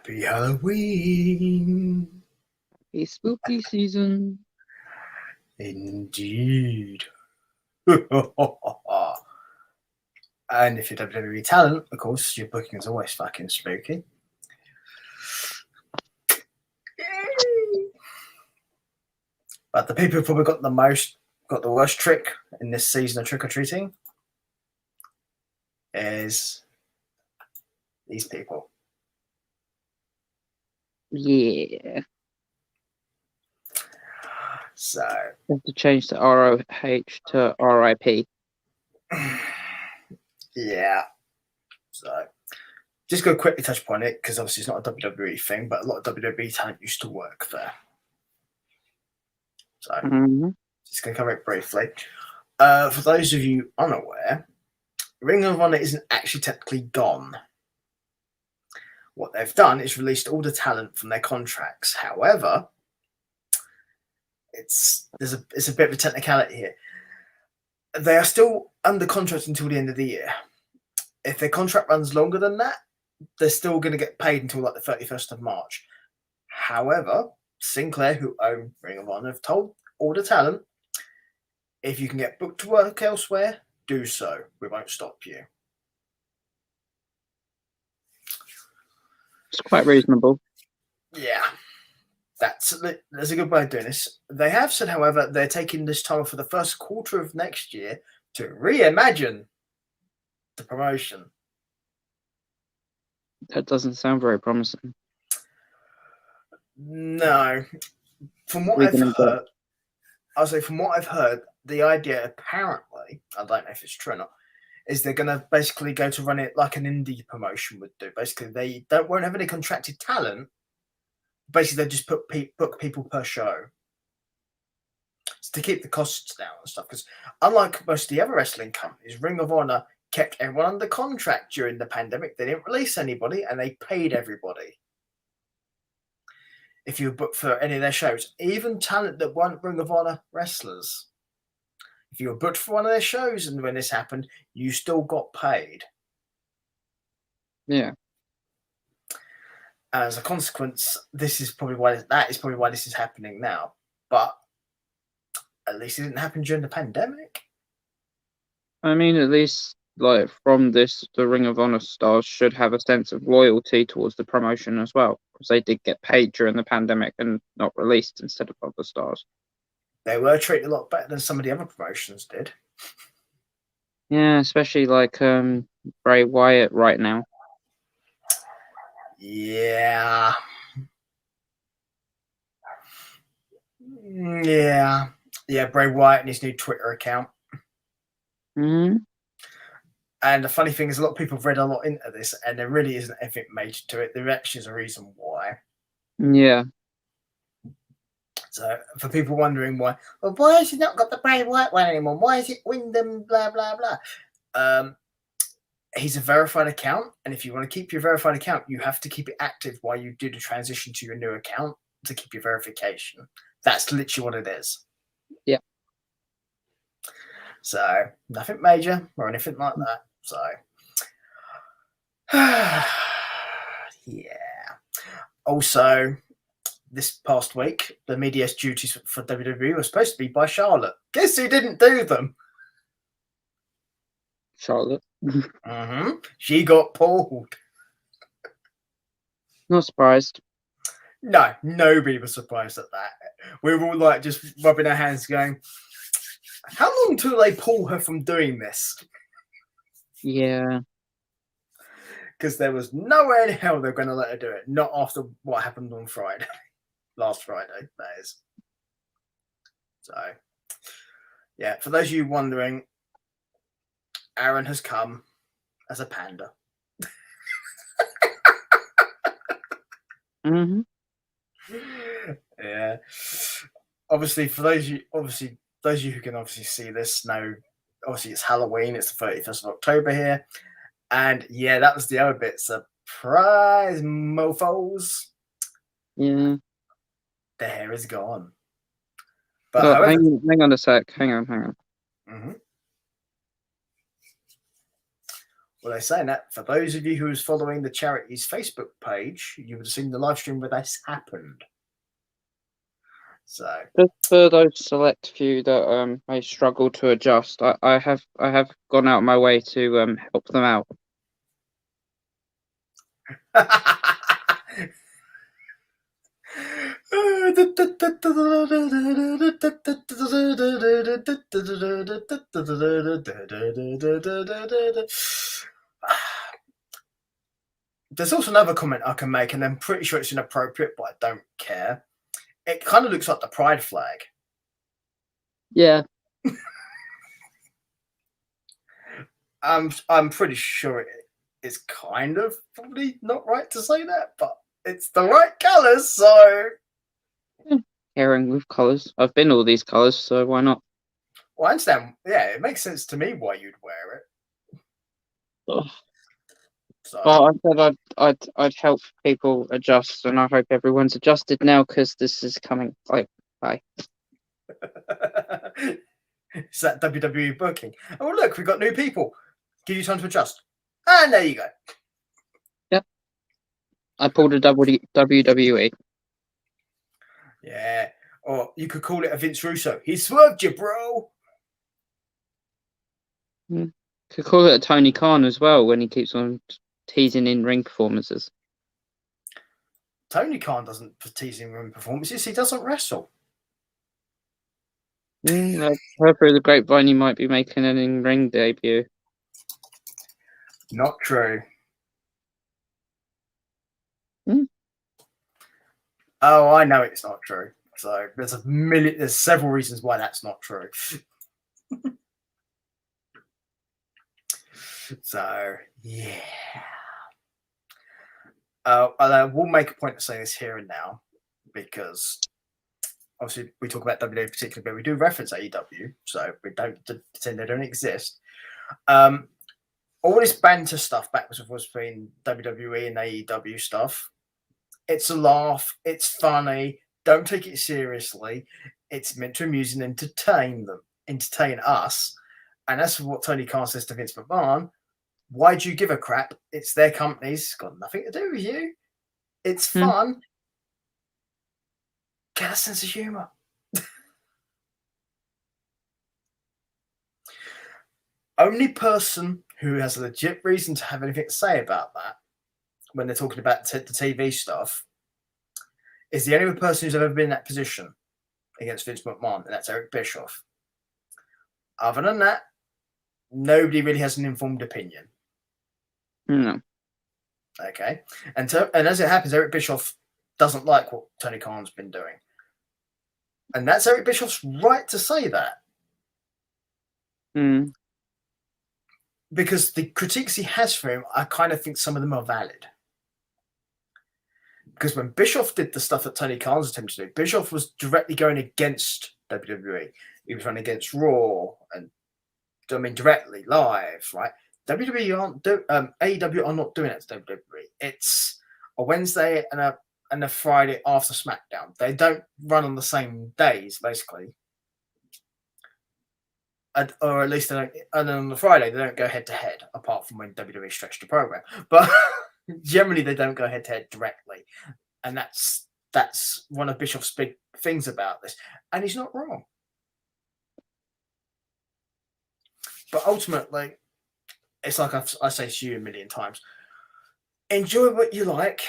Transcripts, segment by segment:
Happy Halloween. A spooky season. Indeed. And if you're WWE talent, of course, your booking is always fucking spooky. But the people who've probably got the worst trick in this season of trick-or-treating is these people. Yeah. So We have to change the ROH to RIP. Yeah. So just go quickly touch upon it because obviously it's not a WWE thing, but a lot of WWE talent used to work there. So just going to cover it briefly. For those of you unaware, Ring of Honor isn't actually technically gone. What they've done is released all the talent from their contracts. However, it's a bit of a technicality here. They are still under contract until the end of the year. If their contract runs longer than that, they're still going to get paid until like the 31st of March. However, Sinclair, who own Ring of Honor, have told all the talent, if you can get booked to work elsewhere, do so. We won't stop you. It's quite reasonable. Yeah. That's a good way of doing this. They have said, however, they're taking this time for the first quarter of next year to reimagine the promotion. That doesn't sound very promising. No. From what I've heard, the idea apparently, I don't know if it's true or not, is they're going to basically go to run it like an indie promotion would do. Basically, they won't have any contracted talent. Basically, they just book people per show. It's to keep the costs down and stuff. Because unlike most of the other wrestling companies, Ring of Honor kept everyone under contract during the pandemic. They didn't release anybody, and they paid everybody. If you were booked for any of their shows, even talent that weren't Ring of Honor wrestlers. If you were booked for one of their shows and when this happened, you still got paid. Yeah. As a consequence, that is probably why this is happening now. But at least it didn't happen during the pandemic. I mean, at least like from this, the Ring of Honor stars should have a sense of loyalty towards the promotion as well, because they did get paid during the pandemic and not released instead of other stars. They were treated a lot better than some of the other promotions did. Yeah, especially like Bray Wyatt right now. Yeah. Bray Wyatt and his new Twitter account. And the funny thing is, a lot of people have read a lot into this, and there really isn't anything major to it. There actually is a reason why. Yeah. So, for people wondering why has he not got the Bray Wyatt one anymore? Why is it Wyndham, blah, blah, blah? He's a verified account, and if you want to keep your verified account, you have to keep it active while you do the transition to your new account to keep your verification. That's literally what it is. Yeah. So, nothing major or anything like that. So, yeah. Also, this past week, the media's duties for WWE were supposed to be by Charlotte. Guess who didn't do them? Charlotte. She got pulled. Not surprised. No, nobody was surprised at that. We were all like just rubbing our hands going, how long till they pull her from doing this? Yeah. Because there was nowhere in hell they're going to let her do it. Not after what happened on Friday. Last Friday, that is. So, yeah, for those of you wondering, Aaron has come as a panda. Yeah. Obviously, for those of you who can obviously see this know, obviously it's Halloween. It's the 31st of October here. And yeah, that was the other bit. Surprise, mofos. Yeah. The hair is gone. But oh, however, hang on a sec. Hang on. Well, they're saying that for those of you who was following the charity's Facebook page, you would have seen the live stream where this happened. So just for those select few that may struggle to adjust, I have gone out of my way to help them out. There's also another comment I can make, and I'm pretty sure it's inappropriate, but I don't care. It kind of looks like the pride flag. Yeah. I'm pretty sure it's kind of probably not right to say that, but it's the right colours, so Caring with colours. I've been all these colours, so why not? well, I understand. Yeah, it makes sense to me why you'd wear it. Ugh. So Well, I said I'd help people adjust, and I hope everyone's adjusted now because this is coming. Bye. It's that WWE booking. Oh, look, we've got new people. Give you time to adjust. And there you go. Yep. I pulled a WWE. Yeah. Or you could call it a Vince Russo. He swerved you, bro. Could call it a Tony Khan as well when he keeps on teasing in ring performances. Tony Khan doesn't tease in ring performances. He doesn't wrestle. I've heard through the grapevine he might be making an in-ring debut. Not true. Oh, I know it's not true. So there's several reasons why that's not true. So yeah. I will make a point of saying this here and now because obviously we talk about WWE particularly, but we do reference AEW, so we don't pretend they don't exist. All this banter stuff backwards and forwards between WWE and AEW stuff, it's a laugh, it's funny, don't take it seriously. It's meant to amuse and entertain us. And that's what Tony Khan says to Vince McMahon. Why do you give a crap? It's their companies. It's got nothing to do with you. It's fun. Get a sense of humor. Only person who has a legit reason to have anything to say about that when they're talking about the TV stuff is the only person who's ever been in that position against Vince McMahon, and that's Eric Bischoff. Other than that, nobody really has an informed opinion. No. Okay. And as it happens, Eric Bischoff doesn't like what Tony Khan's been doing. And that's Eric Bischoff's right to say that. Because the critiques he has for him, I kind of think some of them are valid. Because when Bischoff did the stuff that Tony Khan's attempted to do, Bischoff was directly going against WWE. He was running against Raw and directly live, right? AEW are not doing it to WWE. It's a Wednesday and a Friday after SmackDown. They don't run on the same days, basically. Or at least they don't. And then on the Friday, they don't go head to head, apart from when WWE stretched the program. But generally, they don't go head to head directly, and that's one of Bischoff's big things about this. And he's not wrong. But ultimately, it's like I say to you a million times: enjoy what you like,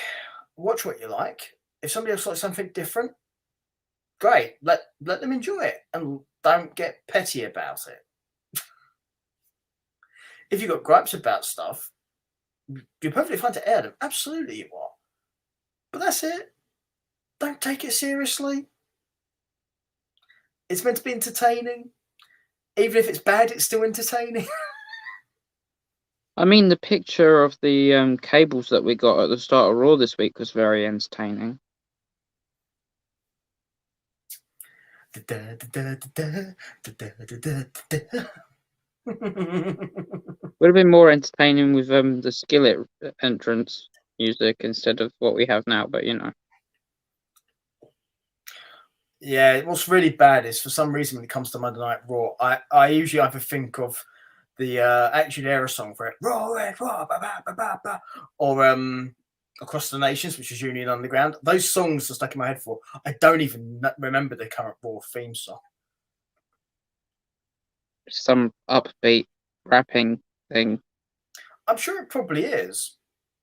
watch what you like. If somebody else likes something different, great. Let them enjoy it, and don't get petty about it. If you've got gripes about stuff, you're perfectly fine to air them. Absolutely you are. But that's it. Don't take it seriously. It's meant to be entertaining. Even if it's bad, it's still entertaining. I mean, the picture of the cables that we got at the start of Raw this week was very entertaining. Would have been more entertaining with the skillet entrance music instead of what we have now, but you know. Yeah, what's really bad is for some reason when it comes to Monday Night Raw, I usually either think of the Attitude Era song for it, Raw, Red, Raw, ba, ba, ba, ba, ba, or Across the Nations, which is Union Underground. Those songs are stuck in my head for. I don't even remember the current Raw theme song. Some upbeat rapping thing. I'm sure it probably is,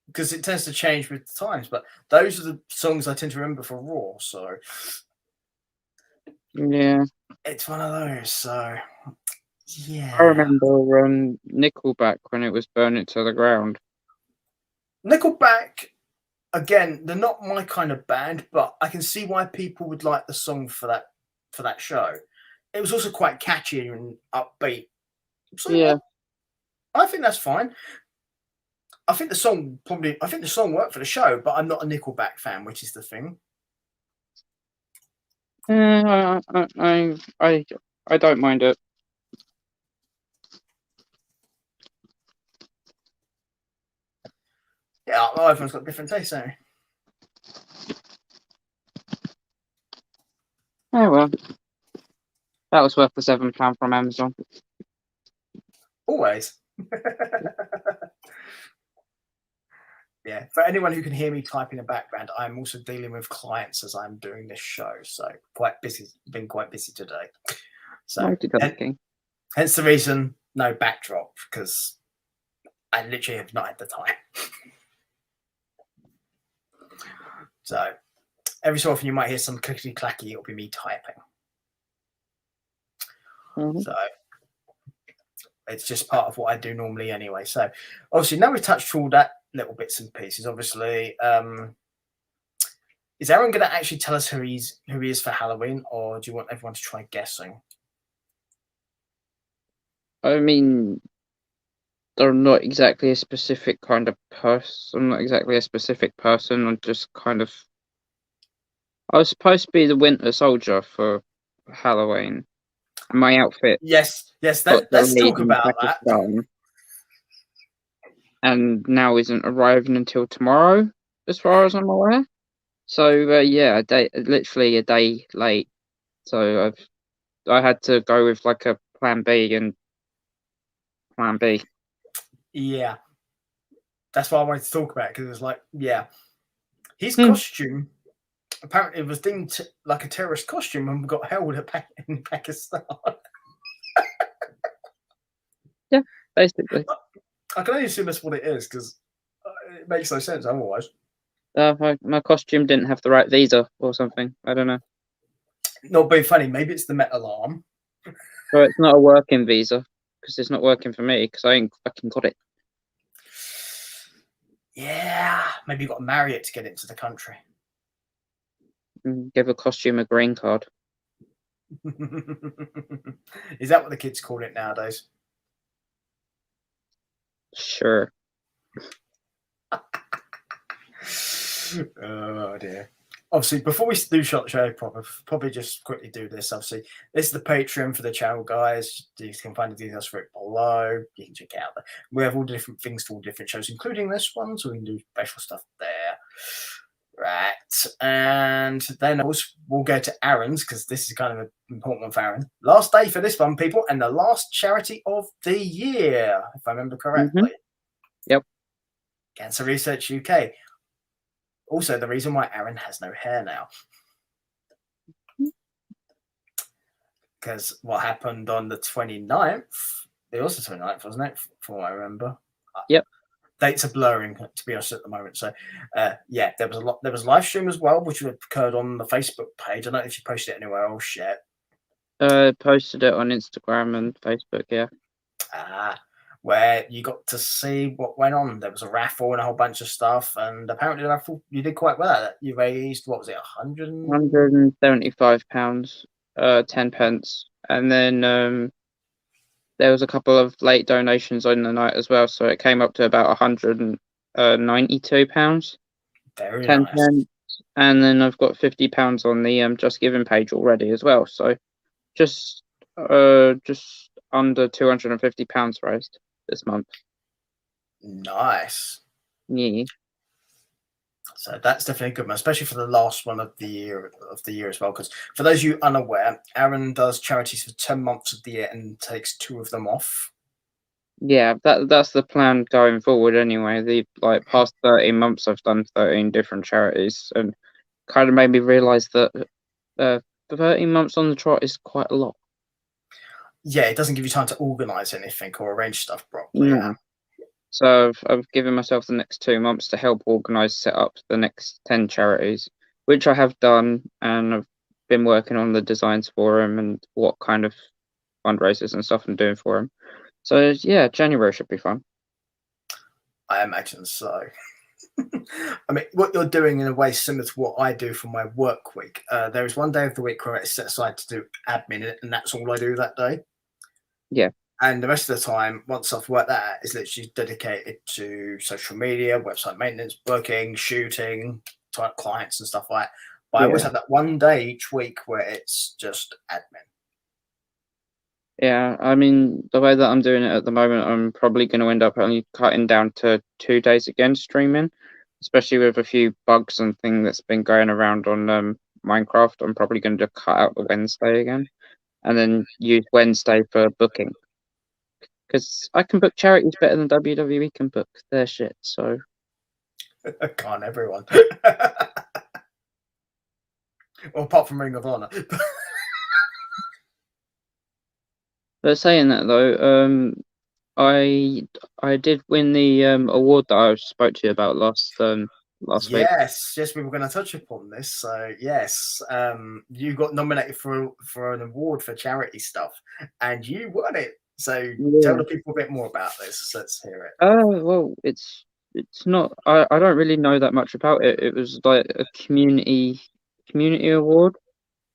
because it tends to change with the times. But those are the songs I tend to remember for Raw. So Yeah, it's one of those. So yeah, I remember Nickelback when it was Burn It to the Ground. Nickelback. Again, they're not my kind of band, but I can see why people would like the song for that show. It was also quite catchy and upbeat. So Yeah. I think that's fine. I think the song worked for the show, but I'm not a Nickelback fan, which is the thing. I don't mind it. Yeah, well, everyone's got different tastes, don't they? Oh well, that was worth the £7 from Amazon. Always. Yeah, for anyone who can hear me type in the background, I'm also dealing with clients as I'm doing this show, so been quite busy today. So hence the reason no backdrop, because I literally have not had the time. So every so often you might hear some clickety clacky, it'll be me typing. Mm-hmm. So it's just part of what I do normally anyway. So obviously now we've touched all that little bits and pieces. Obviously, is Aaron going to actually tell us who he is for Halloween, or do you want everyone to try guessing? I mean, they're not exactly a specific kind of person. I'm not exactly a specific person. I'm just kind of. I was supposed to be the Winter Soldier for Halloween. My outfit. Yes. Let's talk about that. And now isn't arriving until tomorrow, as far as I'm aware. So yeah, literally a day late. So I had to go with like a plan B and plan B. Yeah, that's why I wanted to talk about it, because it was like, yeah, his costume apparently was deemed like a terrorist costume and got held in Pakistan. Yeah, basically. I can only assume that's what it is, because it makes no sense otherwise. My costume didn't have the right visa or something. I don't know. Not being funny, maybe it's the metal arm. So it's not a working visa, because it's not working for me, because I ain't fucking got it. Yeah, maybe you've got to marry it to get into the country. Give a costume a green card. Is that what the kids call it nowadays? Sure. Oh dear. Obviously, before we do shot show proper, probably just quickly do this. Obviously, this is the Patreon for the channel, guys. You can find the details for it below. You can check it out. We have all different things for all different shows, including this one, so we can do special stuff there. Right, and then we'll go to Aaron's, because this is kind of an important one for Aaron. Last day for this one, people, and the last charity of the year, if I remember correctly. Mm-hmm. Yep. Cancer Research UK. Also, the reason why Aaron has no hair now. Because what happened on the 29th, it was the 29th, wasn't it? From what I remember. Yep. Dates are blurring, to be honest, at the moment. So, yeah, there was a live stream as well, which occurred on the Facebook page. I don't know if you posted it anywhere else yet. Posted it on Instagram and Facebook, yeah. Where you got to see what went on. There was a raffle and a whole bunch of stuff, and apparently the raffle, you did quite well at it. You raised, what was it, £175, 10 pence, and then there was a couple of late donations on the night as well, so it came up to about £192. Very 10 nice. pence, and then I've got £50 on the Just Giving page already as well, so just under £250 raised this month. Nice. Yeah. So that's definitely a good one, especially for the last one of the year as well. Because for those of you unaware, Aaron does charities for 10 months of the year and takes 2 of them off. Yeah, that's the plan going forward anyway. The past 13 months I've done 13 different charities, and kind of made me realise that uh 13 months on the trot is quite a lot. Yeah, it doesn't give you time to organise anything or arrange stuff properly. Yeah. No. So I've given myself the next 2 months to help organise, set up the next 10 charities, which I have done, and I've been working on the designs for them and what kind of fundraisers and stuff I'm doing for them. So yeah, January should be fun. I imagine so. I mean, what you're doing in a way similar to what I do for my work week. There is one day of the week where it's set aside to do admin, and that's all I do that day. Yeah. And the rest of the time, once I've worked that out, is literally dedicated to social media, website maintenance, booking, shooting, type clients and stuff like that. But I always Yeah. have that one day each week where it's just admin. Yeah, I mean, the way that I'm doing it at the moment, I'm probably going to end up only cutting down to 2 days again streaming, especially with a few bugs and thing that's been going around on Minecraft. I'm probably going to cut out the Wednesday again, and then use Wednesday for booking, because I can book charities better than WWE can book their shit. So Can't everyone? Well, apart from Ring of Honor. but saying that though, I did win the award that I spoke to you about last week. Yes, we were going to touch upon this. So yes, you got nominated for an award for charity stuff, and you won it. So tell Yeah. the people a bit more about this. Let's hear it. Well, it's not. I don't really know that much about it. It was like a community award,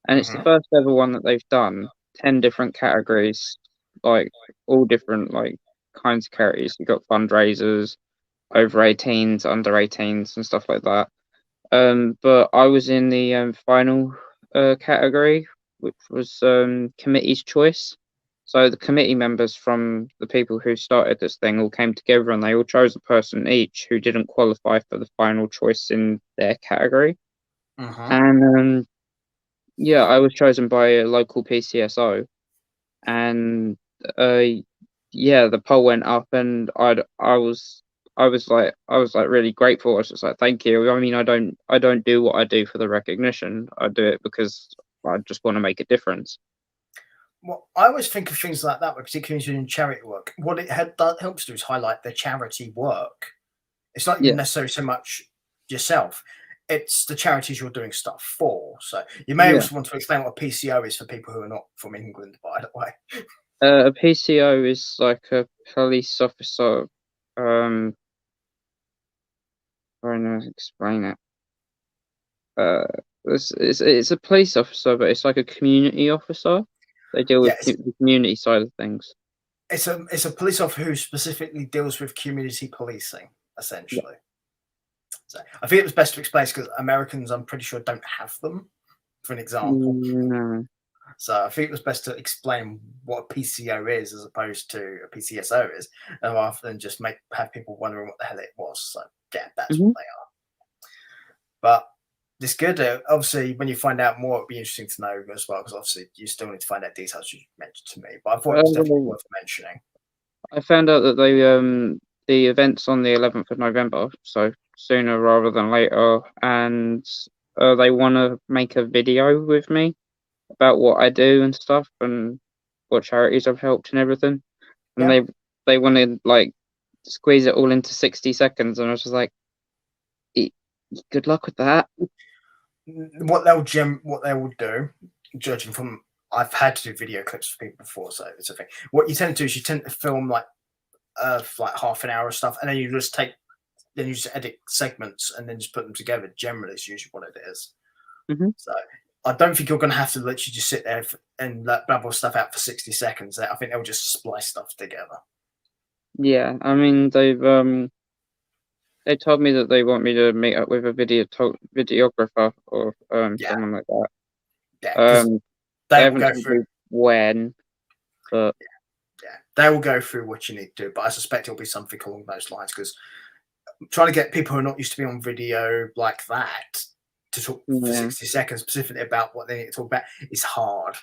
and it's the Mm-hmm. first ever one that they've done. 10 different categories, like all different like kinds of charities. You got fundraisers, over 18s, under 18s, and stuff like that. But I was in the final category, which was committee's choice. So the committee members from the people who started this thing all came together and they all chose a person each who didn't qualify for the final choice in their category. Mm-hmm. And yeah, I was chosen by a local PCSO, and uh, yeah, the poll went up, and I was like really grateful. I was just like, thank you. I mean, I don't do what I do for the recognition. I do it because I just want to make a difference. Well, I always think of things like that, particularly in charity work. What it helps do is highlight the charity work. It's not even Yeah, necessarily so much yourself; it's the charities you're doing stuff for. So you may yeah. also want to explain what a PCO is for people who are not from England, by the way. A PCO is like a police officer. Um, Trying to explain it. Uh, it's a police officer, but it's like a community officer. They deal Yeah, with the community side of things. it's a police officer who specifically deals with community policing, Yeah. essentially. So I think it was best to explain because Americans, I'm pretty sure, don't have them. For an example, No. so I think it was best to explain what a PCO is as opposed to a PCSO is, and rather than just have people wondering what the hell it was. So yeah, that's what Hmm. they are. But it's good. Obviously, when you find out more, it'd be interesting to know as well, because obviously you still need to find out details you mentioned to me. But I thought it was definitely Well, worth mentioning. I found out that the event's on the 11th of November, so sooner rather than later, and they want to make a video with me about what I do and stuff, and what charities I've helped and everything. And Yeah. they want to like squeeze it all into 60 seconds, and I was just like, "E- good luck with that." What they will do, judging from I've had to do video clips for people before, so it's a thing. What you tend to do is you tend to film like half an hour of stuff, and then you just edit segments and then just put them together. Generally, it's usually what it is. Hmm. So I don't think you're going to have to literally just sit there and babble stuff out for 60 seconds. I think they'll just splice stuff together. Yeah, I mean they told me that they want me to meet up with a videographer or Yeah, someone like that. yeah, because Um, they they will haven't go told through. me when, but Yeah, they will go through what you need to do, but I suspect it'll be something along those lines because trying to get people who are not used to be on video like that to talk for yeah. 60 seconds specifically about what they need to talk about is hard.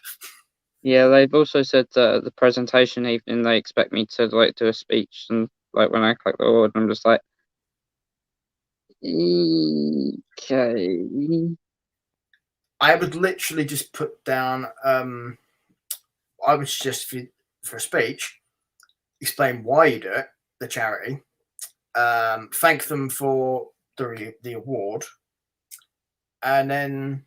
Yeah, they've also said that at the presentation evening they expect me to like do a speech, and like when I click the award, I'm just like, okay. I would literally just put down. I would suggest for a speech, explain why you do it, the charity, thank them for the award, and then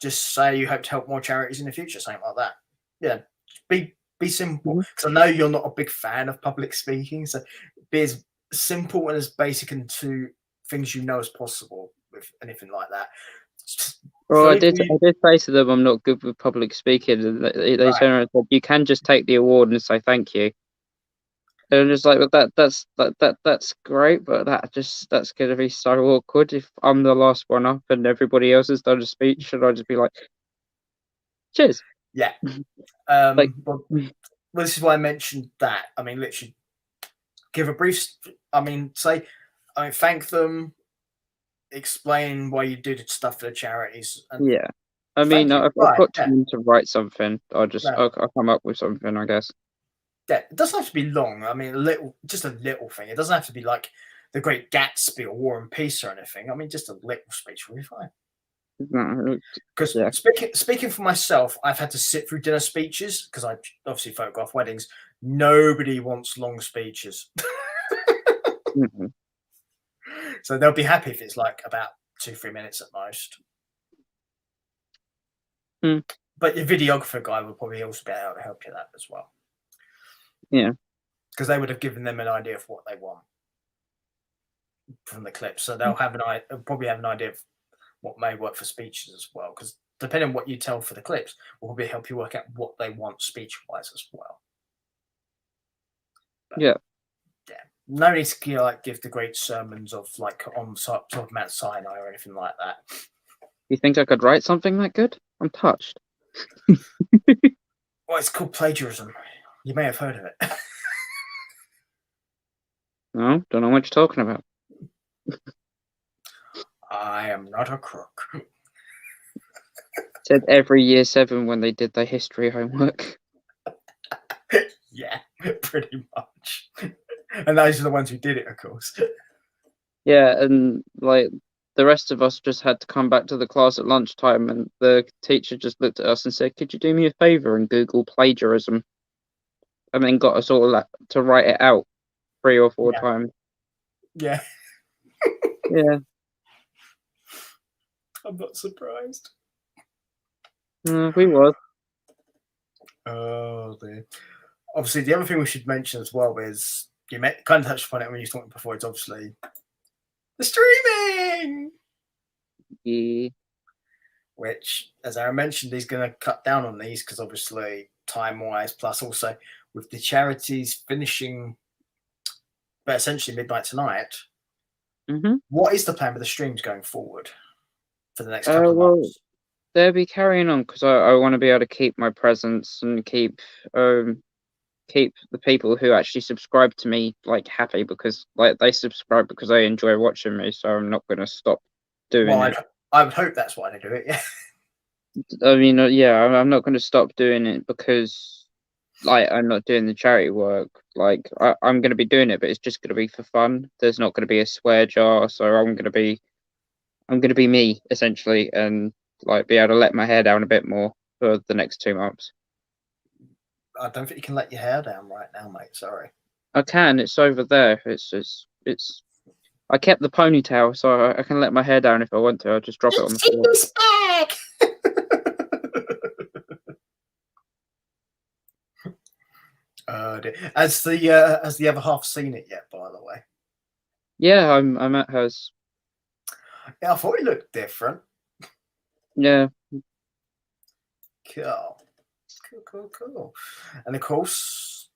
just say you hope to help more charities in the future, something like that. Yeah, be simple. Mhm. Because I know you're not a big fan of public speaking, so be as simple and as basic into things you know as possible with anything like that. Well, For I did say to them I'm not good with public speaking, and they right, turned around and said, "You can just take the award and say thank you." And I'm just like, "But that's great, but that's gonna be so awkward if I'm the last one up and everybody else has done a speech, and I just be like, cheers." yeah. Like, Well, this is why I mentioned that. I mean, literally, give a brief. Thank them, explain why you do the stuff for the charities, and yeah. I mean, thank you. I've Right? got Yeah. time to write something. No. I'll come up with something, I guess. Yeah. It doesn't have to be long. I mean, just a little thing. It doesn't have to be like the Great Gatsby or War and Peace or anything. I mean, just a little speech will be fine. No, Because yeah. speaking for myself, I've had to sit through dinner speeches because I obviously photograph weddings. Nobody wants long speeches, Mhm. so they'll be happy if it's like about 2-3 minutes at most. Mm. But your videographer guy will probably also be able to help you that as well. Yeah. Because they would have given them an idea of what they want from the clips, so they'll probably have an idea of what may work for speeches as well. Because depending on what you tell for the clips, will probably help you work out what they want speech wise as well. But, Yeah. yeah, no need to like give the great sermons of like on top of Mount Sinai or anything like that. You think I could write something that good? I'm touched. Well, it's called plagiarism. You may have heard of it. No, don't know what you're talking about. I am not a crook. Said every year 7 when they did their history homework. Yeah, pretty much. And those are the ones who did it, of course. Yeah, and like the rest of us just had to come back to the class at lunchtime, and the teacher just looked at us and said, "Could you do me a favor and Google plagiarism?" And then got us all to write it out 3 or 4 Yeah, times. yeah. Yeah, I'm not surprised. we was. Oh dear. Obviously, the other thing we should mention as well is kind of touched upon it when you were talking before. It's obviously the streaming, Yeah. which, as I mentioned, he's going to cut down on these because obviously time-wise, plus also with the charities finishing, but essentially midnight tonight. Mm-hmm. What is the plan with the streams going forward for the next couple of Well, months? they'll be carrying on because I want to be able to keep my presence and keep the people who actually subscribe to me like happy, because like they subscribe because they enjoy watching me, so I'm not going to stop doing Well, it. I would hope that's why they do it. Yeah. I mean, yeah, I'm not going to stop doing it because like I'm not doing the charity work. Like I'm going to be doing it, but it's just going to be for fun. There's not going to be a swear jar, so I'm going to be me essentially, and like be able to let my hair down a bit more for the next 2 months. I don't think you can let your hair down right now, mate. Sorry. I can. It's over there. It's. I kept the ponytail, so I can let my hair down if I want to. I'll just drop it on the floor. It's back. Has the other half seen it yet? By the way, Yeah, I'm at hers. yeah, I thought he looked different. Yeah. Cool. And of course,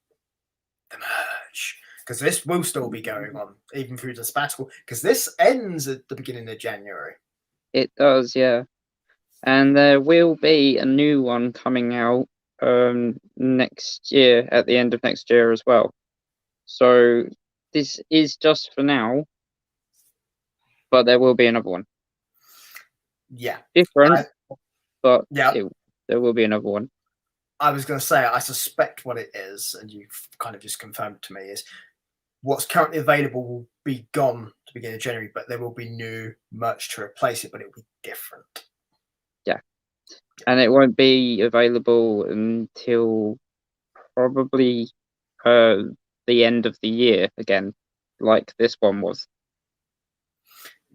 the merge, because this will still be going on even through the sabbatical, because this ends at the beginning of January. It does, yeah. And there will be a new one coming out next year, at the end of next year as well. So this is just for now, but there will be another one. Yeah. Different, but Yeah. there will be another one. I was going to say, I suspect what it is, and you've kind of just confirmed to me, is what's currently available will be gone to the beginning of January, but there will be new merch to replace it, but it will be different. Yeah. And it won't be available until probably the end of the year again, like this one was.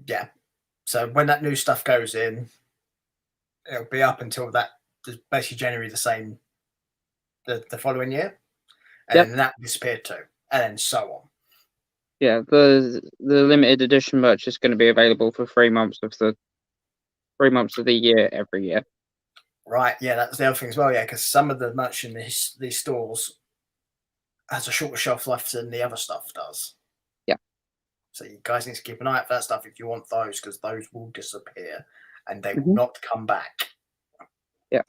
Yeah. So when that new stuff goes in, it'll be up until that basically January the following year, and then that disappeared too, and then so on. Yeah, the limited edition merch is going to be available for 3 months of the year every year. Right, yeah, that's the other thing as well, yeah, because some of the merch in these stores has a shorter shelf life than the other stuff does. Yeah. So you guys need to keep an eye out for that stuff if you want those, because those will disappear and they will not come back. Yeah.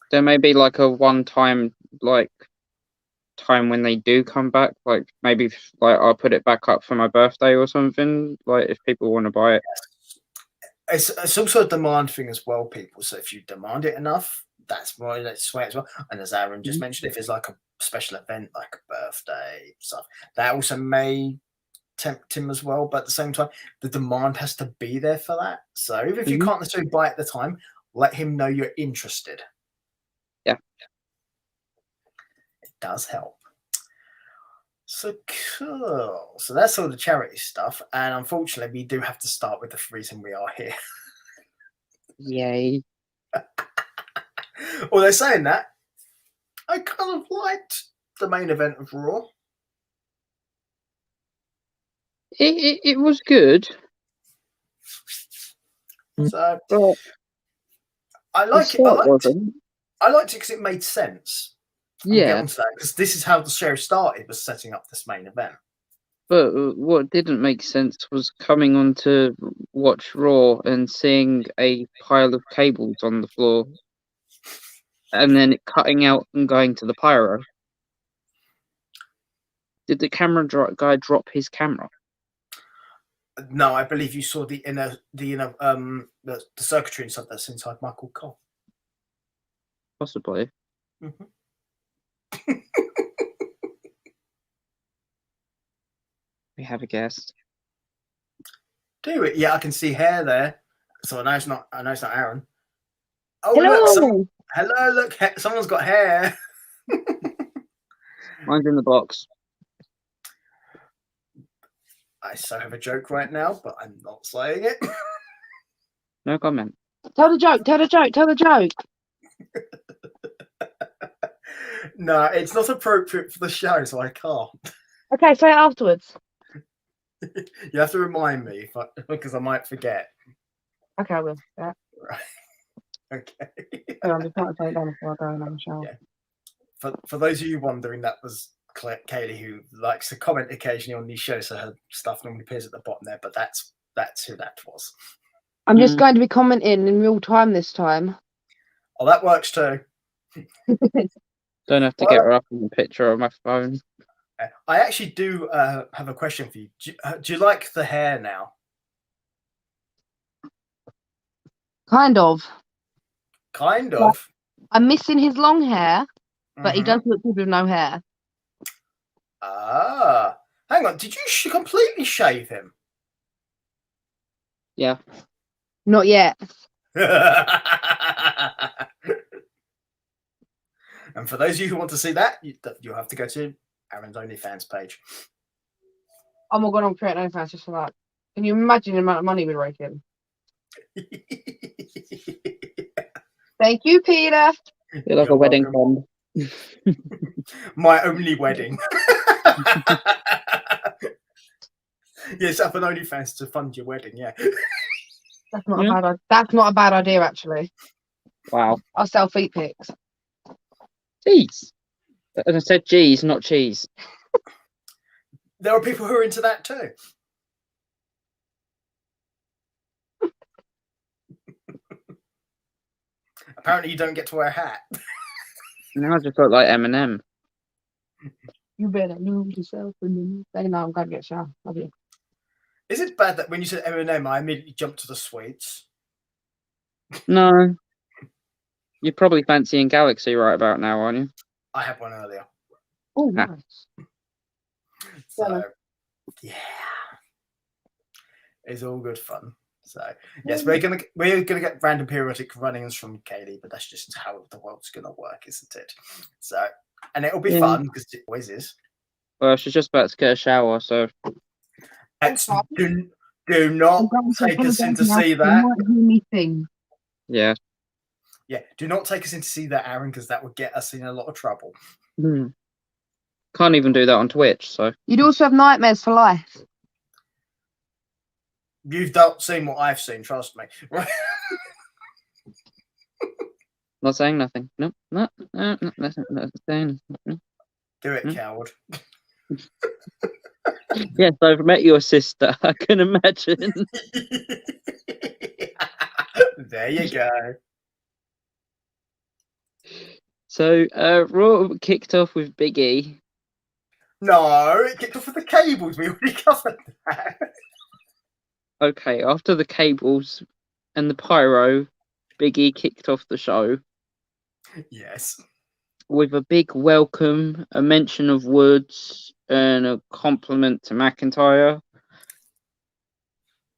There may be like a one-time time when they do come back, like maybe like I'll put it back up for my birthday or something, like if people want to buy it. It's also a demand thing as well, people. So if you demand it enough, that's why let's sway as well. And as Aaron just mentioned, if it's like a special event, like a birthday stuff, that also may tempt him as well. But at the same time, the demand has to be there for that. So even if you can't necessarily buy it at the time, let him know you're interested. Yeah. It does help. So cool. So that's all the charity stuff. And unfortunately, we do have to start with the reason we are here. Yay. Well, they're saying that. I kind of liked the main event of Raw. It was good. So but I like it. I liked it because it made sense. Yeah. Because this is how the show started, was setting up this main event. But what didn't make sense was coming on to watch Raw and seeing a pile of cables on the floor and then it cutting out and going to the pyro. Did the camera guy drop his camera? No, I believe you saw the circuitry and stuff that's inside Michael Cole. Possibly. We have a guest. Do it? Yeah, I can see hair there. So I know it's not Aaron. Oh, hello. Look, hello, look, someone's got hair. Mine's in the box. I so have a joke right now, but I'm not saying it. No comment. Tell the joke. Tell the joke. Tell the joke. No, it's not appropriate for the show, so I can't. Okay, say it afterwards. You have to remind me because I might forget. Okay, I will. Yeah. Right. Okay. I'm just trying to say it down before I go and have a shower. Yeah. For those of you wondering, that was Kaylee, who likes to comment occasionally on these shows, so her stuff normally appears at the bottom there, but that's who that was. I'm just going to be commenting in real time this time. Oh, that works too. Don't have to get her up in the picture on my phone. I actually do have a question for you. Do you like the hair now? Kind of. Kind of. I'm missing his long hair, but he does look good with no hair. Ah, hang on. Did you completely shave him? Yeah. Not yet. And for those of you who want to see that, you'll have to go to Aaron's OnlyFans page. Oh my god, I'm creating OnlyFans just for that. Can you imagine the amount of money we're raking? Thank you, Peter. You're like a wedding fund. My only wedding. Yes, up an OnlyFans to fund your wedding. Yeah. That's not a bad. That's not a bad idea, actually. Wow. I'll sell feet pics. Cheese. And I said cheese, not cheese. There are people who are into that too. Apparently, you don't get to wear a hat. Now I just look like Eminem. You better lose yourself and then say, no, I'm going to get shower. Love you. Is it bad that when you said Eminem, I immediately jumped to the Swedes? No. You're probably fancying Galaxy right about now, aren't you? I had one earlier. Oh, Ah. nice. So, yeah. It's all good fun. So, yes, we're gonna get random periodic run-ins from Kaylee, but that's just how the world's gonna work, isn't it? So, and it'll be fun because it always is. Well, she's just about to get a shower, so Do not take us in to see that. yeah. Yeah, do not take us in to see that, Aaron, because that would get us in a lot of trouble. Can't even do that on Twitch, so. You'd also have nightmares for life. You've not seen what I've seen, trust me. Not saying nothing. No, not saying nothing. Do it, coward. Yes, I've met your sister. I can imagine. There you go. So, Raw kicked off with Big E. No, it kicked off with the cables. We already covered that. Okay, after the cables and the pyro, Big E kicked off the show. Yes. With a big welcome, a mention of Woods, and a compliment to McIntyre.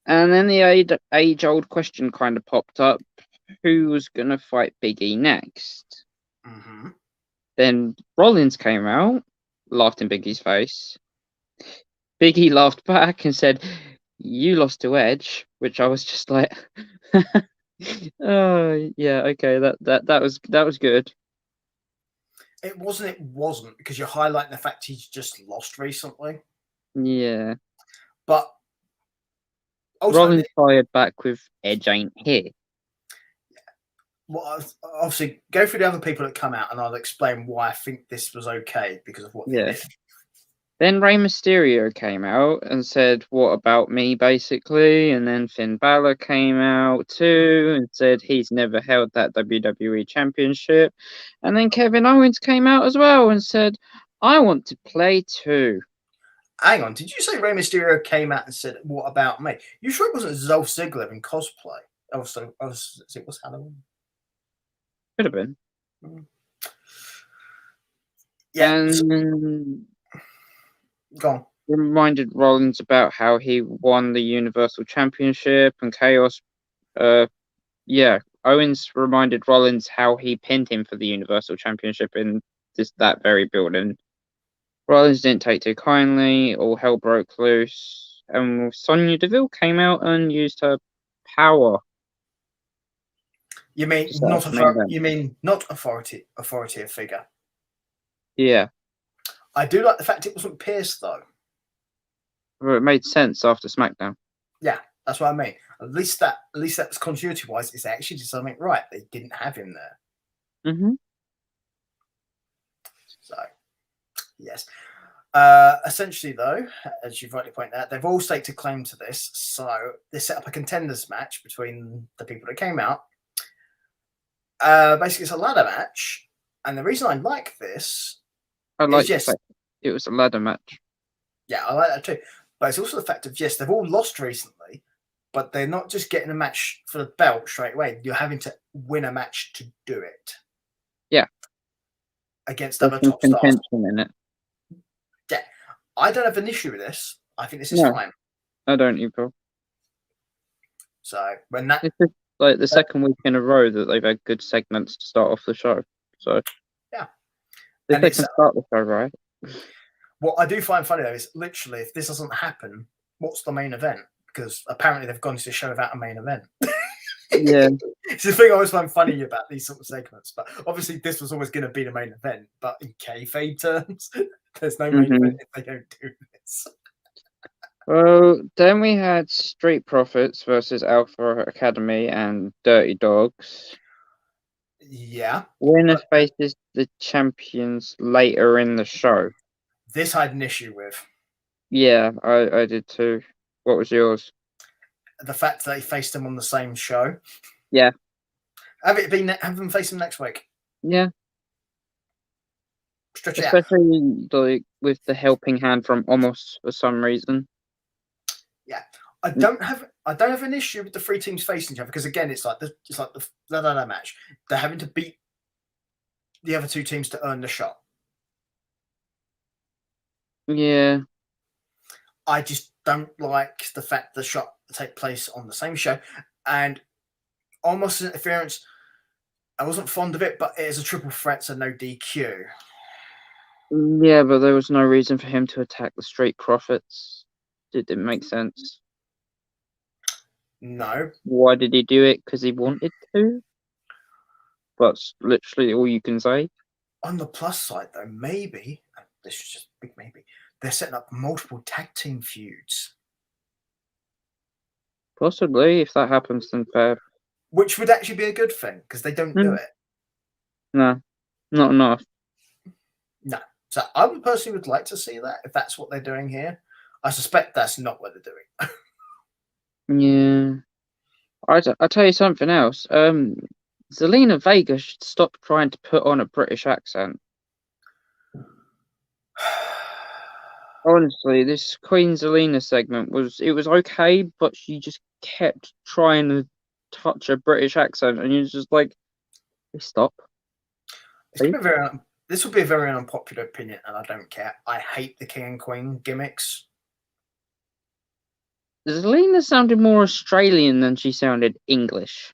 And then the age-old question kind of popped up. Who was going to fight Big E next? Mm-hmm. Then Rollins came out, laughed in Big E's face. Big E laughed back and said, "You lost to Edge," which I was just like, "Oh yeah, okay, that was good." It wasn't because you're highlighting the fact he's just lost recently. Yeah, but Rollins fired back with Edge ain't here. Well, obviously, go through the other people that come out, and I'll explain why I think this was okay because of what they did. Then Rey Mysterio came out and said, "What about me?" basically, and then Finn Balor came out too and said he's never held that WWE Championship, and then Kevin Owens came out as well and said, "I want to play too." Hang on, did you say Rey Mysterio came out and said, "What about me"? You sure it wasn't Dolph Ziggler in cosplay? It was Halloween. Could have been. Yeah. And go on. Reminded Rollins about how he won the Universal Championship and Chaos. Owens reminded Rollins how he pinned him for the Universal Championship in that very building. Rollins didn't take too kindly. All hell broke loose, and Sonya Deville came out and used her power. You mean not authoritative figure? Yeah. I do like the fact it wasn't Pierce though. Well, it made sense after SmackDown. Yeah, that's what I mean. At least that's continuity wise. It's actually just something right. They didn't have him there. Mm-hmm. So, yes. Essentially, though, as you've rightly pointed out, they've all staked a claim to this. So they set up a contenders match between the people that came out. Basically, it's a ladder match, and the reason I like this, it was a ladder match. Yeah, I like that too. But it's also the fact of they've all lost recently, but they're not just getting a match for the belt straight away. You're having to win a match to do it. Yeah. Against other top stars. In it. Yeah. I don't have an issue with this. I think this is fine. I don't either. So when that it's just like the second week in a row that they've had good segments to start off the show. So yeah. They can start the show right. What I do find funny though is literally if this doesn't happen, what's the main event? Because apparently they've gone to the show without a main event. Yeah. It's the thing I always find funny about these sort of segments. But obviously this was always going to be the main event. But in kayfabe terms, there's no main event if they don't do this. Well, then we had Street Profits versus Alpha Academy and Dirty Dogs. Yeah. Winner faces the champions later in the show. This I had an issue with. Yeah, I did too. What was yours? The fact that they faced them on the same show. Yeah. Have them face them next week. Yeah. Stretch it Especially like with the helping hand from Omos for some reason. Yeah. I don't have an issue with the three teams facing each other because again, it's like the ladder match. They're having to beat the other two teams to earn the shot. Yeah. I just don't like the fact the shot take place on the same show, and almost an interference. I wasn't fond of it, but it is a triple threat, so no DQ. Yeah, but there was no reason for him to attack the Street Profits. It didn't make sense. No. Why did he do it? Because he wanted to? That's literally all you can say. On the plus side, though, maybe, and this is just big maybe, they're setting up multiple tag team feuds. Possibly, if that happens, then fair. Which would actually be a good thing, because they don't do it. No, not enough. No. So I would personally like to see that, if that's what they're doing here. I suspect that's not what they're doing. Yeah. I'll tell you something else. Zelina Vega should stop trying to put on a British accent. Honestly, this Queen Zelina segment was okay, but she just kept trying to touch a British accent, and you're just like, stop. This will be a very unpopular opinion, and I don't care. I hate the King and Queen gimmicks. Zelina sounded more Australian than she sounded English.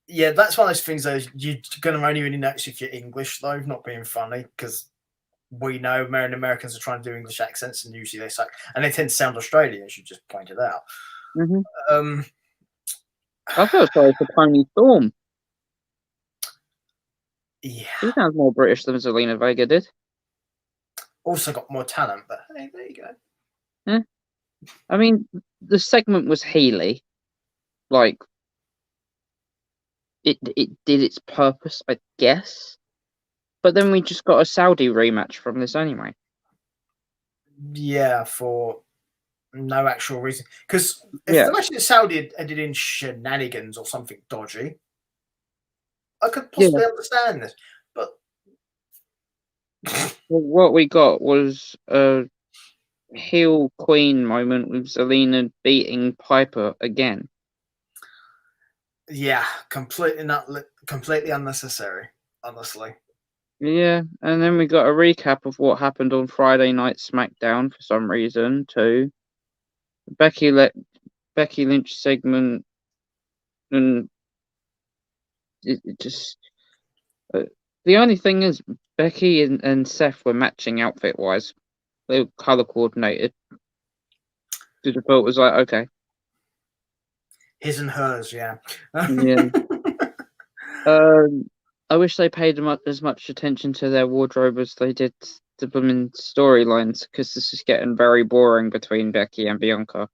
Yeah, that's one of those things though, you're going to only really notice if you're English, though, not being funny, because we know Americans are trying to do English accents, and usually they suck. And they tend to sound Australian, as you just pointed out. Mm-hmm. I feel sorry for Tony Storm. Yeah. She sounds more British than Zelina Vega did. Also got more talent, but hey, there you go. Yeah. I mean, the segment was Healy. Like, it did its purpose, I guess. But then we just got a Saudi rematch from this anyway. Yeah, for no actual reason. Because if the match in Saudi ended in shenanigans or something dodgy, I could possibly understand this. But what we got was a heel queen moment with Zelina beating Piper again. Yeah, completely unnecessary, honestly. Yeah, and then we got a recap of what happened on Friday Night SmackDown for some reason too. Becky Lynch segment, and it just the only thing is Becky and Seth were matching outfit wise. They were color coordinated. The default was like, okay. His and hers, yeah. Yeah. I wish they paid as much attention to their wardrobe as they did the women's storylines, because this is getting very boring between Becky and Bianca.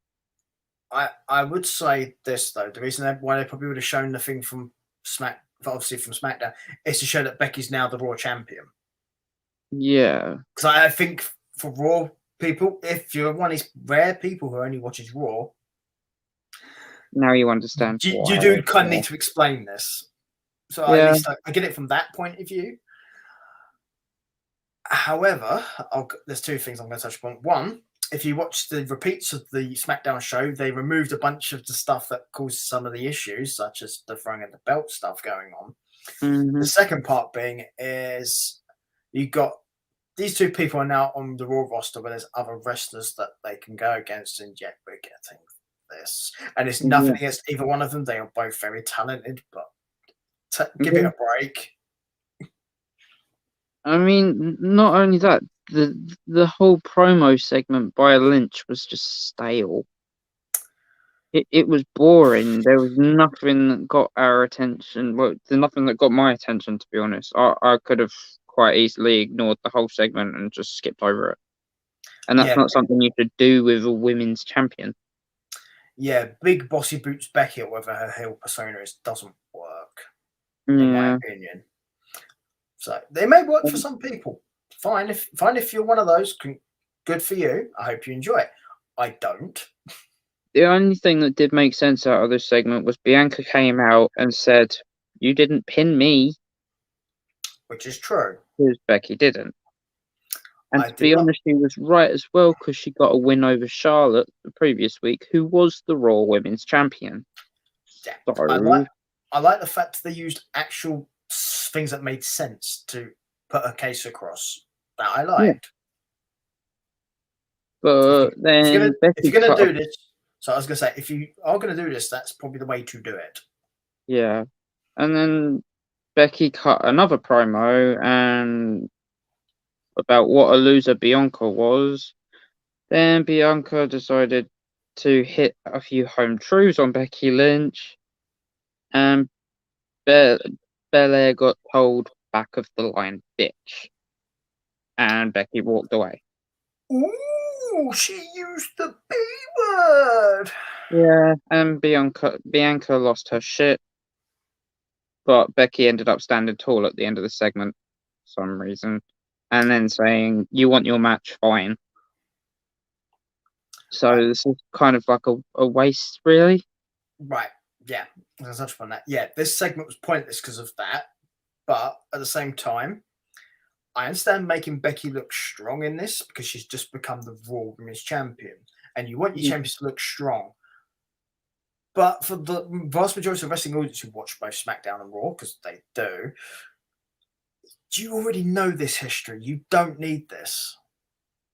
I would say this though, the reason why they probably would have shown the thing from SmackDown, is to show that Becky's now the Raw champion. Yeah. Because I think for Raw people, if you're one of these rare people who only watches Raw, now you understand. You do kind of need to explain this. So at least I get it from that point of view. However, there's two things I'm going to touch upon. One, if you watch the repeats of the SmackDown show, they removed a bunch of the stuff that caused some of the issues, such as the throwing of the belt stuff going on. Mm-hmm. The second part being is you got these two people are now on the Raw roster where there's other wrestlers that they can go against, and yet we're getting this. And it's nothing against either one of them. They are both very talented, but give it a break. I mean, not only that, the whole promo segment by Lynch was just stale. It was boring. There was nothing that got our attention. Well, there's nothing that got my attention, to be honest. I could have quite easily ignored the whole segment and just skipped over it. And that's not something you should do with a women's champion. Yeah, big bossy boots Becky, or whatever her heel persona is, doesn't work, in my opinion. So they may work for some people. Fine if you're one of those. Good for you. I hope you enjoy it. I don't. The only thing that did make sense out of this segment was Bianca came out and said, "You didn't pin me," which is true. Because Becky didn't. And to be honest, she was right as well, because she got a win over Charlotte the previous week, who was the Raw Women's Champion. Yeah. So, I like the fact they used actual things that made sense to put a case across. That I liked. Yeah. But then if you're gonna do this, so I was gonna say, if you are gonna do this, that's probably the way to do it. Yeah. And then Becky cut another promo and about what a loser Bianca was. Then Bianca decided to hit a few home truths on Becky Lynch, and Belair got told back of the line, bitch. And Becky walked away. Ooh, she used the B word. Yeah, and Bianca lost her shit. But Becky ended up standing tall at the end of the segment for some reason. And then saying, "You want your match, fine." So this is kind of like a waste, really. Right. Yeah. I'm going to touch upon that. Yeah, this segment was pointless because of that. But at the same time, I understand making Becky look strong in this because she's just become the Raw Women's Champion. And you want your champions to look strong. But for the vast majority of wrestling audience who watch both SmackDown and Raw, because they do you already know this history? You don't need this.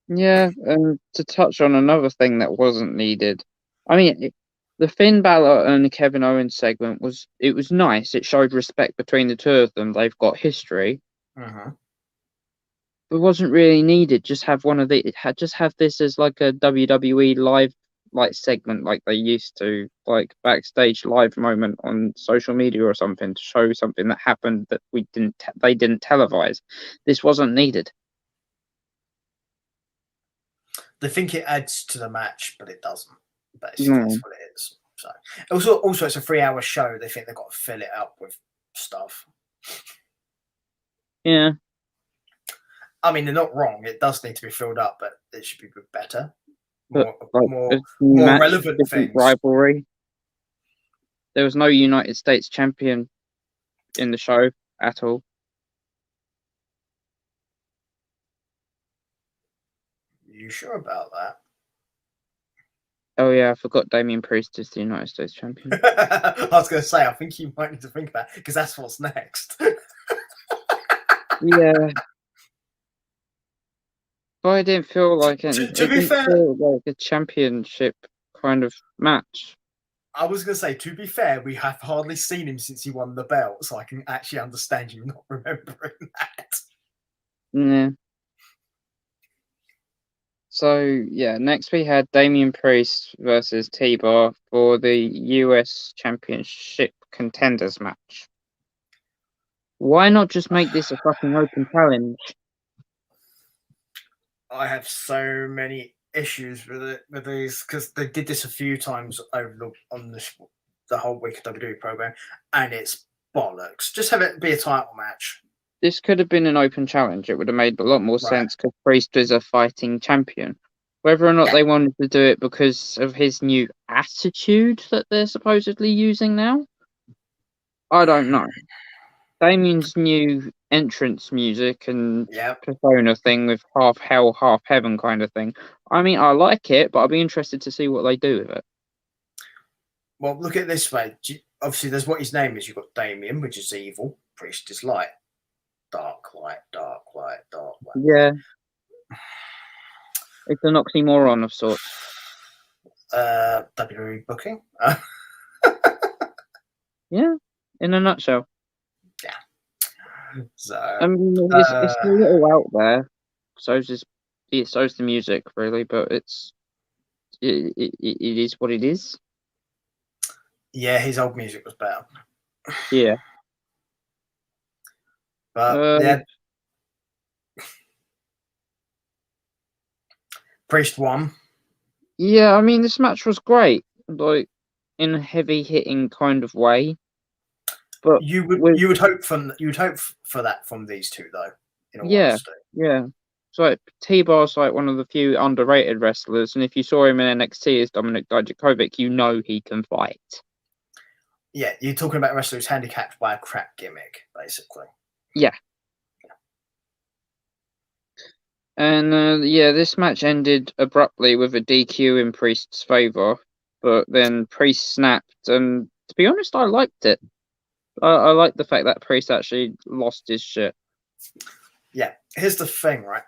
Yeah, and to touch on another thing that wasn't needed, I mean, the Finn Balor and Kevin Owens segment was nice. It showed respect between the two of them. They've got history. It wasn't really needed. Just have just have this as like a WWE live segment, like they used to, like backstage live moment on social media or something, to show something that happened that they didn't televise. This wasn't needed. They think it adds to the match, but it doesn't. Basically, that's what it is. So also it's a 3-hour show. They think they've got to fill it up with stuff. Yeah. I mean, they're not wrong. It does need to be filled up, but it should be better. More relevant things. Rivalry. There was no United States champion in the show at all. You sure about that? Oh yeah, I forgot Damian Priest is the United States champion. I was going to say, I think you might need to think about it, because that's what's next. Yeah. But I didn't feel like it. To be fair, feel like a championship kind of match. I was going to say, to be fair, we have hardly seen him since he won the belt, so I can actually understand you not remembering that. Yeah. So, yeah, next we had Damian Priest versus T-Bar for the US Championship Contenders match. Why not just make this a fucking open challenge? I have so many issues with these, because they did this a few times over the whole week of WWE program, and it's bollocks. Just have it be a title match. This could have been an open challenge. It would have made a lot more sense, because Priest is a fighting champion. Whether or not they wanted to do it because of his new attitude that they're supposedly using now, I don't know. Damien's new entrance music and persona thing with half hell, half heaven kind of thing. I mean, I like it, but I'll be interested to see what they do with it. Well, look at it this way. Obviously, there's what his name is. You've got Damien, which is evil. Priest is light. Dark light, dark light, dark light. Yeah. It's an oxymoron of sorts. WWE booking. Yeah, in a nutshell. Yeah. So I mean, it's a little out there. So's the music, really, but it is what it is. Yeah, his old music was better. Yeah. But yeah. Priest won. Yeah, I mean, this match was great, like in a heavy hitting kind of way. But you would hope for that from these two, though. In all honesty. Yeah. So T-Bar's like one of the few underrated wrestlers, and if you saw him in NXT as Dominic Dijakovic, you know he can fight. Yeah, you're talking about a wrestler who's handicapped by a crap gimmick, basically. Yeah. And yeah, this match ended abruptly with a DQ in Priest's favor, but then Priest snapped, and to be honest, I liked it. I like the fact that Priest actually lost his shit. Yeah, here's the thing, right,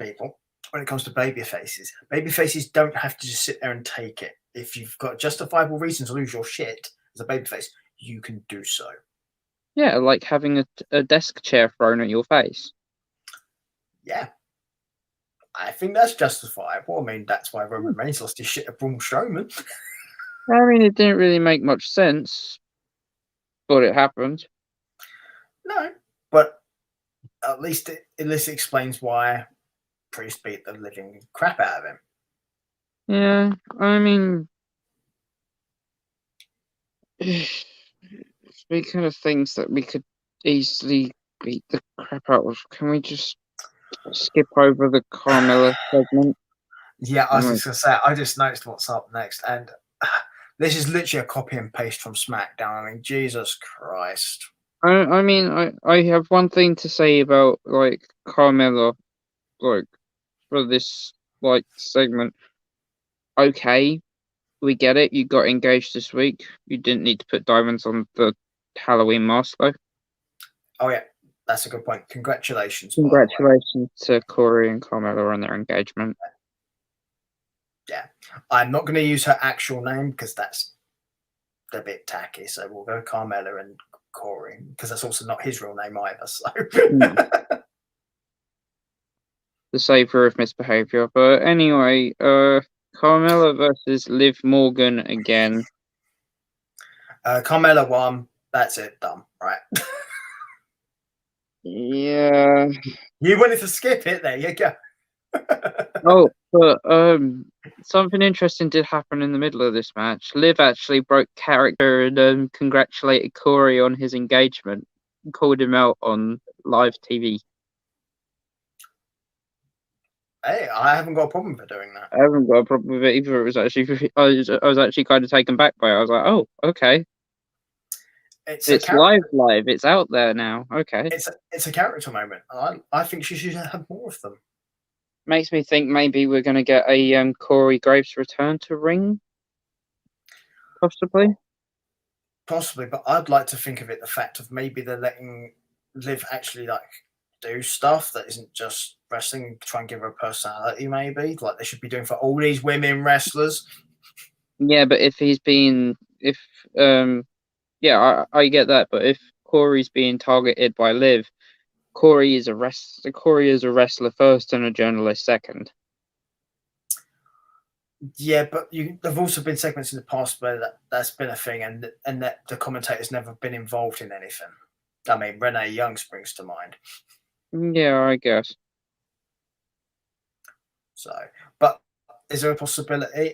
people. When it comes to babyfaces don't have to just sit there and take it. If you've got justifiable reason to lose your shit as a babyface, you can do so. Yeah, like having a desk chair thrown at your face. Yeah. I think that's justifiable. I mean, that's why Roman Reigns lost his shit at Braun Strowman. I mean, it didn't really make much sense, but it happened. No, but at least it explains why Priest beat the living crap out of him. Yeah, I mean, speaking of things that we could easily beat the crap out of, can we just skip over the Carmella segment? Yeah, I was just going to say, I just noticed what's up next, and this is literally a copy and paste from SmackDown. I mean, Jesus Christ. I mean, I have one thing to say about, like, Carmella, like, for this, like, segment. Okay, we get it. You got engaged this week. You didn't need to put diamonds on the Halloween mask, though. Oh, yeah, that's a good point. Congratulations. Congratulations to Corey and Carmella on their engagement. Yeah, I'm not going to use her actual name because that's a bit tacky. So we'll go Carmella and Corey because that's also not his real name either. So The savior of misbehavior. But anyway, Carmella versus Liv Morgan again. Carmella won. That's it. Done. Right. Yeah. You wanted to skip it. There you go. Oh, but something interesting did happen in the middle of this match. Liv actually broke character and congratulated Corey on his engagement, and called him out on live TV. Hey, I haven't got a problem for doing that. I haven't got a problem with it either. It was actually, I was actually kind of taken back by it. I was like, oh, okay. It's live. It's out there now. Okay. It's a character moment. I think she should have more of them. Makes me think maybe we're going to get a Corey Graves return to ring, possibly. Possibly, but I'd like to think of it the fact of maybe they're letting Liv actually like do stuff that isn't just wrestling. Try and give her a personality, maybe like they should be doing for all these women wrestlers. Yeah, but if he's being, yeah, I get that. But if Corey's being targeted by Liv, Corey is a wrestler first and a journalist second. Yeah, but there've also been segments in the past where that's been a thing, and that the commentator's never been involved in anything. I mean, Renee Young springs to mind. Yeah, I guess. So, but is there a possibility?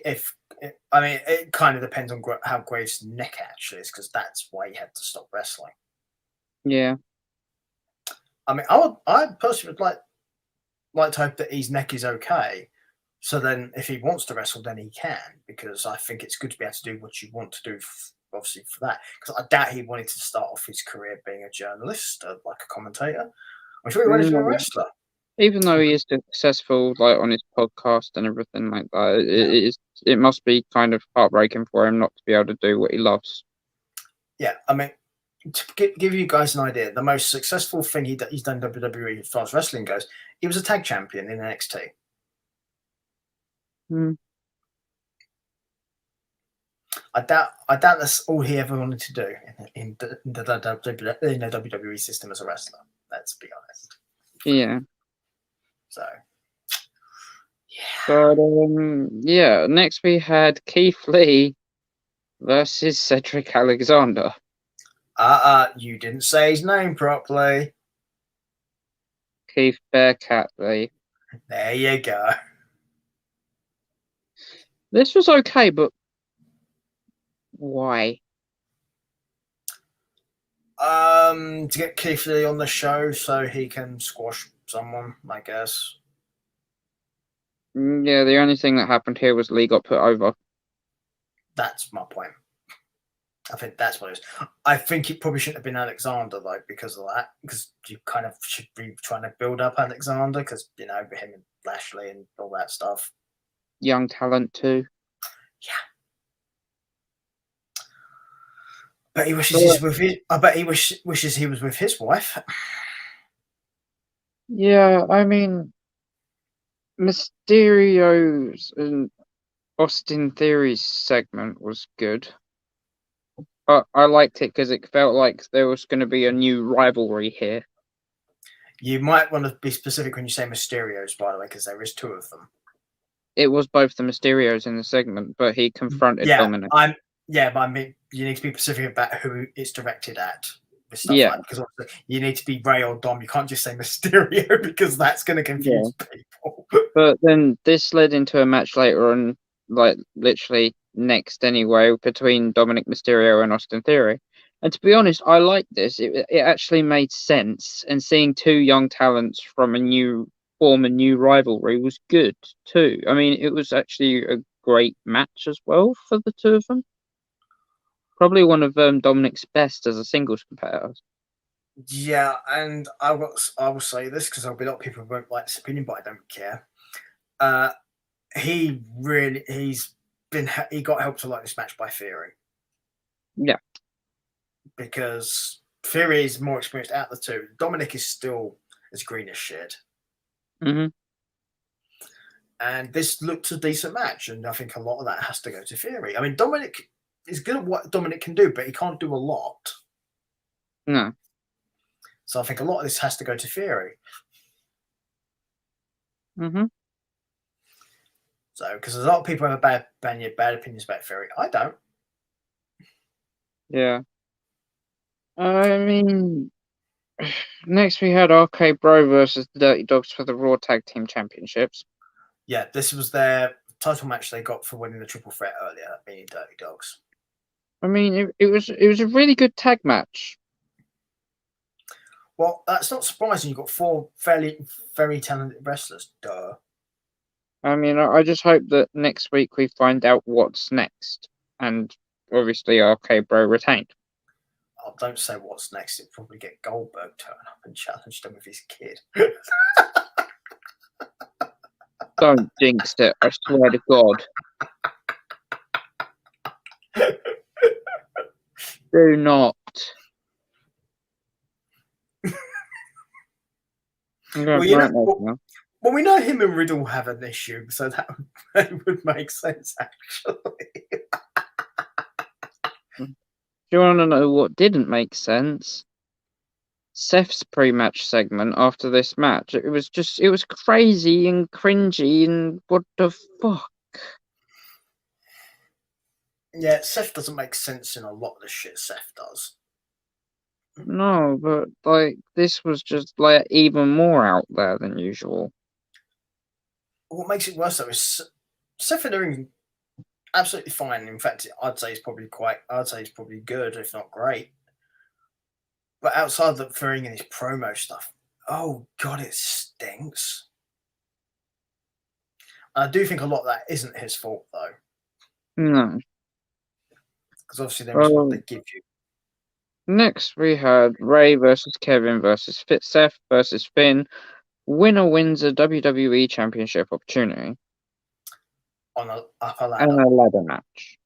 I mean, it kind of depends on how Graves' neck actually is, because that's why he had to stop wrestling. Yeah. I mean, I personally would like to hope that his neck is okay. So then, if he wants to wrestle, then he can, because I think it's good to be able to do what you want to do, obviously, for that. Because I doubt he wanted to start off his career being a journalist, like a commentator. I'm sure he wanted to be a wrestler. Even though he is successful, like on his podcast and everything like that, it must be kind of heartbreaking for him not to be able to do what he loves. Yeah, I mean, to give you guys an idea, the most successful thing he's done WWE as far as wrestling goes, he was a tag champion in NXT. I doubt that's all he ever wanted to do in the WWE system as a wrestler. Let's be honest. Yeah. So, yeah. But yeah. Next we had Keith Lee versus Cedric Alexander. You didn't say his name properly. Keith Bearcat Lee. There you go. This was okay, but why? To get Keith Lee on the show so he can squash someone, I guess. Yeah, the only thing that happened here was Lee got put over. That's my point. I think that's what it is. I think it probably shouldn't have been Alexander though, because of that. Because you kind of should be trying to build up Alexander, because him and Lashley and all that stuff. Young talent too. Yeah. But he wishes he's with his. I bet he wishes he was with his wife. Yeah, I mean, Mysterio's and Austin Theory's segment was good. I liked it because it felt like there was going to be a new rivalry here. You might want to be specific when you say Mysterios, by the way, because there is 2 of them. It was both the Mysterios in the segment, but he confronted Dominic. But I mean, you need to be specific about who it's directed at. With stuff like, because you need to be Ray or Dom. You can't just say Mysterio because that's going to confuse people. But then this led into a match later on, like literally next anyway, between Dominic Mysterio and Austin Theory. And to be honest, I liked this. It actually made sense, and seeing 2 young talents from a new rivalry was good too. I mean, it was actually a great match as well for the 2 of them. Probably one of Dominic's best as a singles competitor. Yeah, and I will say this because there'll be a lot of people who won't like this opinion, but I don't care. He got helped to like this match by Theory. Yeah. Because Theory is more experienced out of the 2. Dominic is still as green as shit. Mm-hmm. And this looked a decent match, and I think a lot of that has to go to Theory. I mean, Dominic is good at what Dominic can do, but he can't do a lot. No. So I think a lot of this has to go to Theory. Mm-hmm. So, because a lot of people have bad opinions about Theory. I don't. Yeah. I mean, next we had RK Bro versus the Dirty Dogs for the Raw Tag Team Championships. Yeah, this was their title match they got for winning the triple threat earlier, being Dirty Dogs. I mean, it was a really good tag match. Well, that's not surprising. You've got 4 very talented wrestlers. Duh. I mean, I just hope that next week we find out what's next, and obviously RK Bro retained. Oh, don't say what's next. It'll probably get Goldberg turn up and challenge them with his kid. Don't jinx it, I swear to God. Do not. Well, we know him and Riddle have an issue, so that would make sense, actually. Do you want to know what didn't make sense? Seth's pre-match segment after this match. It was crazy and cringy and what the fuck? Yeah, Seth doesn't make sense in a lot of the shit Seth does. No, but like this was just like even more out there than usual. What makes it worse though is Seth and Aaron absolutely fine. In fact, I'd say he's probably good, if not great. But outside the throwing in his promo stuff, oh god, it stinks. I do think a lot of that isn't his fault though. No. Because obviously there is what they give you. Next we had Ray versus Kevin versus Seth versus Finn. Winner wins a WWE Championship opportunity. On a upper ladder. And a ladder match.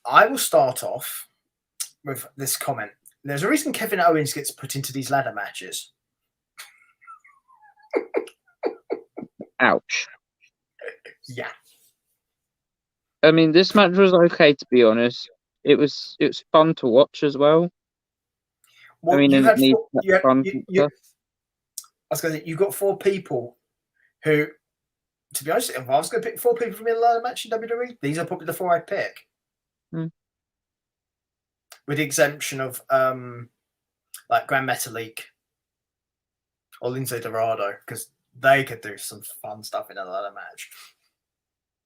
I will start off with this comment. There's a reason Kevin Owens gets put into these ladder matches. Ouch. Yeah. I mean, this match was okay, to be honest. It was fun to watch as well. Well, I mean, you I was going to say, you got 4 people who, to be honest, if I was going to pick 4 people from a ladder match in WWE, these are probably the 4 I'd pick. With the exemption of like Grand Metalik or Lindsay Dorado, because they could do some fun stuff in a ladder match.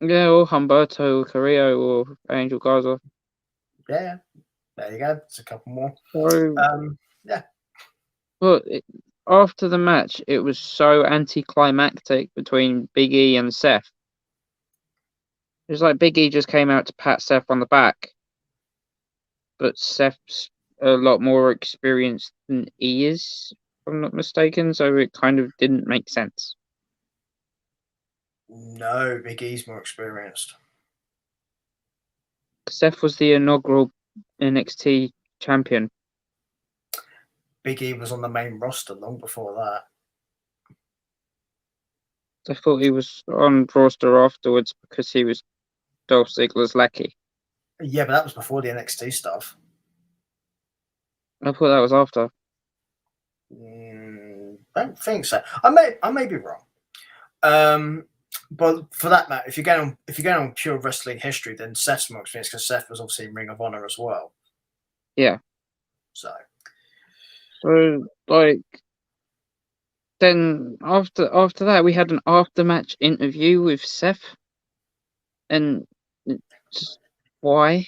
Yeah, or Humberto Carrillo or Angel Garza. Yeah, there you go. It's a couple more. So, yeah. But after the match, it was so anticlimactic between Big E and Seth. It was like Big E just came out to pat Seth on the back, but Seth's a lot more experienced than he is, if I'm not mistaken, so it kind of didn't make sense. No, Big E's more experienced. Seth was the inaugural NXT champion. Big E was on the main roster long before that. I thought he was on roster afterwards because he was Dolph Ziggler's lackey. Yeah, but that was before the NXT stuff. I thought that was after. Don't think so. I may be wrong. But for that matter, if you're going on pure wrestling history, then Seth's more experienced because Seth was obviously in Ring of Honor as well. Yeah. So like, then after that, we had an after-match interview with Seth, and just why?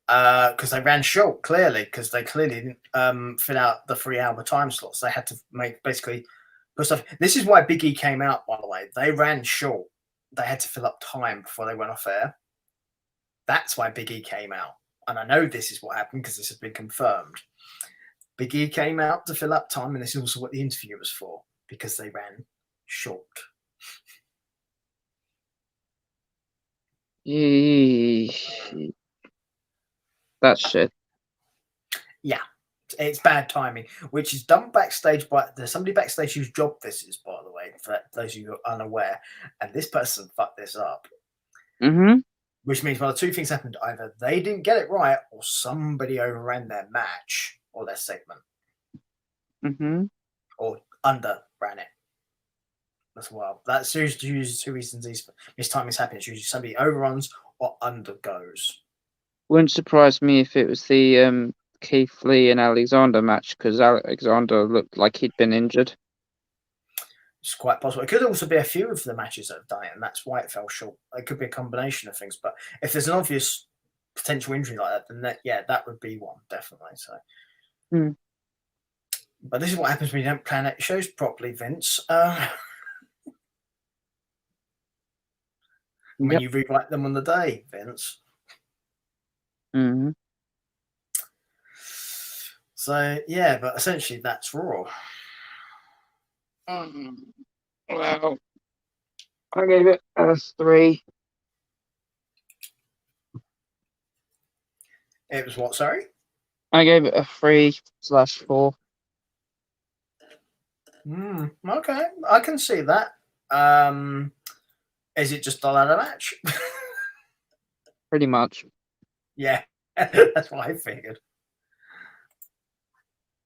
Because they ran short, clearly, because they clearly didn't fill out the 3-hour time slots. They had to make basically put stuff. This is why Big E came out, by the way. They ran short. They had to fill up time before they went off air. That's why Big E came out. And I know this is what happened because this has been confirmed. Big E came out to fill up time, and this is also what the interview was for, because they ran short. That's shit. Yeah, it's bad timing, which is done backstage by there's somebody backstage whose job this is, by the way, for those of you who are unaware, and this person fucked this up. Mm-hmm. Which means one of two things happened: either they didn't get it right, or somebody overran their match or their segment, or underran it as well. That's usually two reasons these mistimings happen. It's usually somebody overruns or undergoes. Wouldn't surprise me if it was the Keith Lee and Alexander match, because Alexander looked like he'd been injured. It's quite possible. It could also be a few of the matches that have done it, and that's why it fell short. It could be a combination of things. But if there's an obvious potential injury like that, then that would be one, definitely. So, But this is what happens when you don't plan out your shows properly, Vince. When you rewrite them on the day, Vince. Mm-hmm. So, yeah, but essentially that's Raw. Well, I gave it a 3. It was what, sorry? I gave it a 3/4. Okay, I can see that. Is it just a ladder match? Pretty much. Yeah, that's what I figured.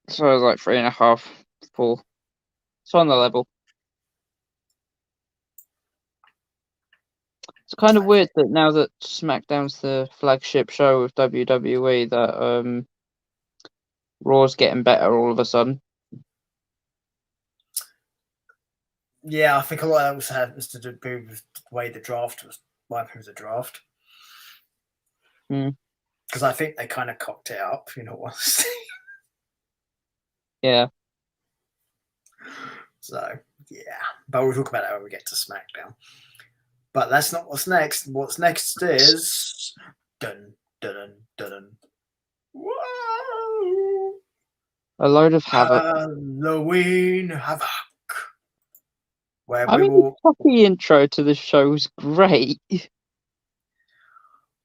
So I was like 3.5, 4. It's on the level. It's kind of weird that now that SmackDown's the flagship show of WWE, that Raw's getting better all of a sudden. Yeah, I think a lot of that also happens to do with the way the draft was. Why was the draft? Because I think they kind of cocked it up, in all honesty. Yeah. So, yeah. But we'll talk about that when we get to SmackDown. But that's not what's next. What's next is dun dun dun dun. Whoa! A load of havoc. Halloween havoc. Where the fucking intro to the show was great.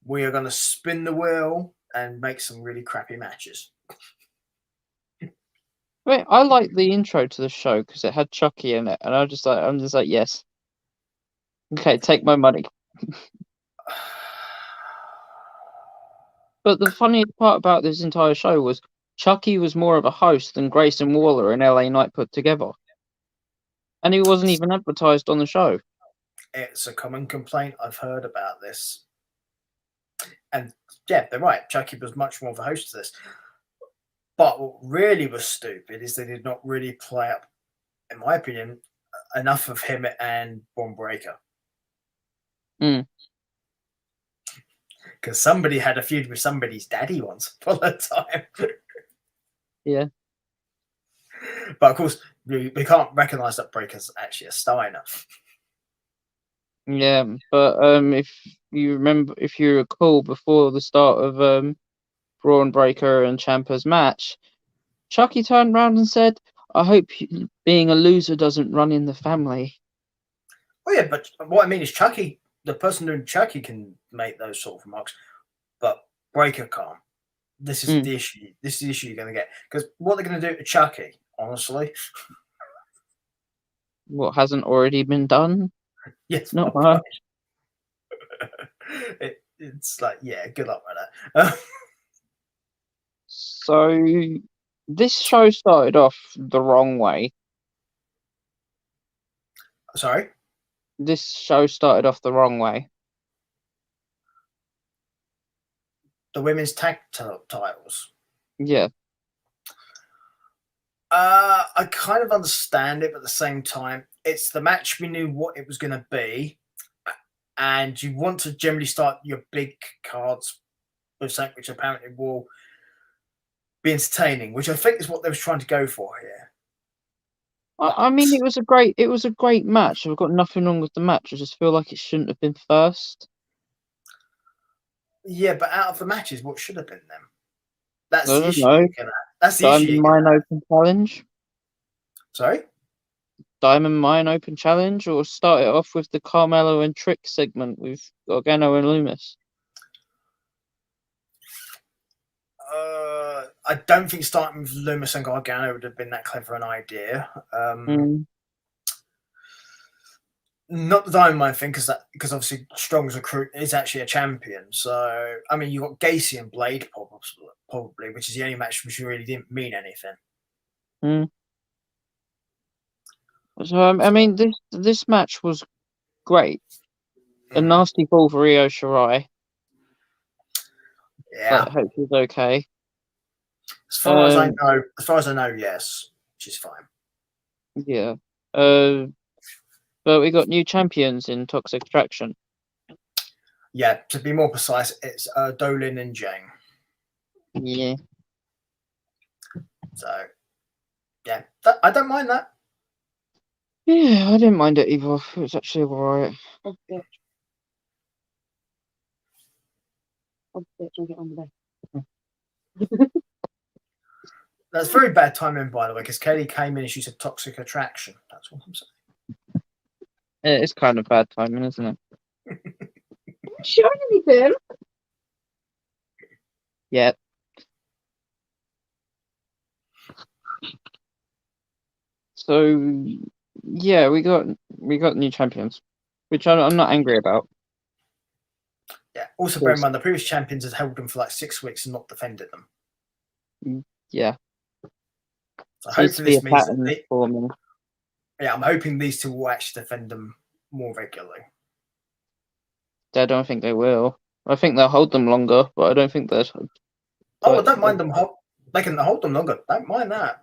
We are going to spin the wheel and make some really crappy matches. Wait, I like the intro to the show because it had Chucky in it, and I'm just like, yes. Okay, take my money. But the funniest part about this entire show was Chucky was more of a host than Grayson Waller and LA Knight put together. And he wasn't even advertised on the show. It's a common complaint I've heard about this. And yeah, they're right. Chucky was much more of a host to this. But what really was stupid is they did not really play up, in my opinion, enough of him and Braun Breaker. Because somebody had a feud with somebody's daddy once upon a time. Yeah. But of course, we can't recognise that Breaker's actually a Steiner. Yeah, but if you recall, before the start of Braun Breaker and Ciampa's match, Chucky turned around and said, "I hope being a loser doesn't run in the family." Oh yeah, but what I mean is Chucky, the person doing Chucky can make those sort of remarks, but Breaker can't. This is the issue. This is the issue you're going to get, because what they're going to do to Chucky, honestly. What hasn't already been done? Yes, Not much. It's like, yeah, good luck with that. So this show started off the wrong way. Sorry? This show started off the wrong way. The women's tag titles. Yeah. I kind of understand it, but at the same time, it's the match we knew what it was going to be, and you want to generally start your big cards with something which apparently will be entertaining, which I think is what they was trying to go for here. I mean, it was a great match. I've got nothing wrong with the match. I just feel like it shouldn't have been first. Yeah, but out of the matches, what should have been them? That's I the don't issue. know. That's the issue. Diamond Mine Open Challenge. Sorry? Diamond Mine Open Challenge, or start it off with the Carmelo and Trick segment with Gargano and Loomis. I don't think starting with Loomis and Gargano would have been that clever an idea. Not the Diamond Mine thing, because obviously Strong's recruit is actually a champion. So I mean, you got Gacy and Blade probably, which is the only match which really didn't mean anything. So I mean, this match was great. A nasty fall for Io Shirai. Yeah, I hope she's okay. As far as I know, yes, she's fine. Yeah. But we got new champions in Toxic Attraction. Yeah, to be more precise, it's Dolan and Jane. Yeah. So, yeah, I don't mind that. Yeah, I didn't mind it either. It was actually alright. That's very bad timing, by the way, because Kelly came in and she said Toxic Attraction. That's what I'm saying. It's kind of bad timing, isn't it? Showing anything? Yeah. So yeah, we got new champions, which I'm not angry about. Yeah. Also, bear in mind the previous champions had held them for like 6 weeks and not defended them. Yeah. So hopefully this means that I'm hoping these two will actually defend them more regularly. I don't think they will. I think they'll hold them longer, but I don't think that. Oh, I don't mind them. They can hold them longer. Don't mind that.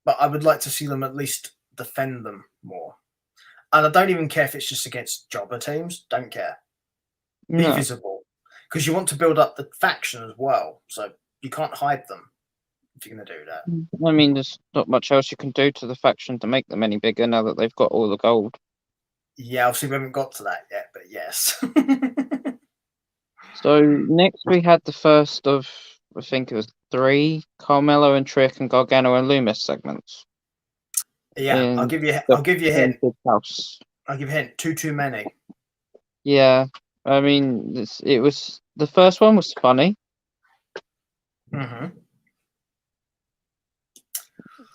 But I would like to see them at least defend them more. And I don't even care if it's just against jobber teams. Don't care. Be visible. Because you want to build up the faction as well. So you can't hide them if you're going to do that. I mean, there's not much else you can do to the faction to make them any bigger now that they've got all the gold. Yeah, obviously we haven't got to that yet, but yes. So next we had the first of, I think it was 3 Carmelo and Trick and Gargano and Loomis segments. Yeah, I'll give you a hint. House. I'll give you a hint. Too many. Yeah, I mean, the first one was funny. Mm-hmm.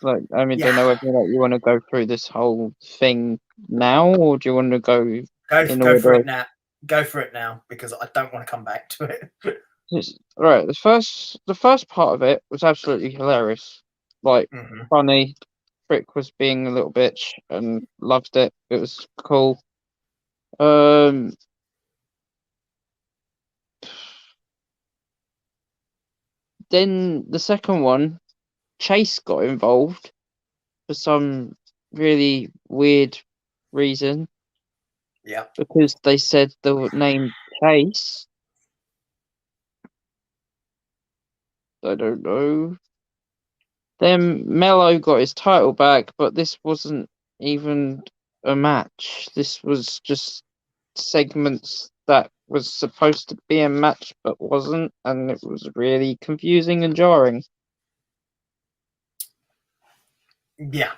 Like, I mean, don't know whether you want to go through this whole thing now, or do you want to go for it now? Go for it now, because I don't want to come back to it. Right, the first part of it was absolutely hilarious. Like, funny. Trick was being a little bitch and loved it. It was cool. Then the second one, Chase got involved for some really weird reason. Yeah. Because they said the name Chase. I don't know. Then Mello got his title back, but this wasn't even a match. This was just segments that was supposed to be a match but wasn't, and it was really confusing and jarring. Yeah.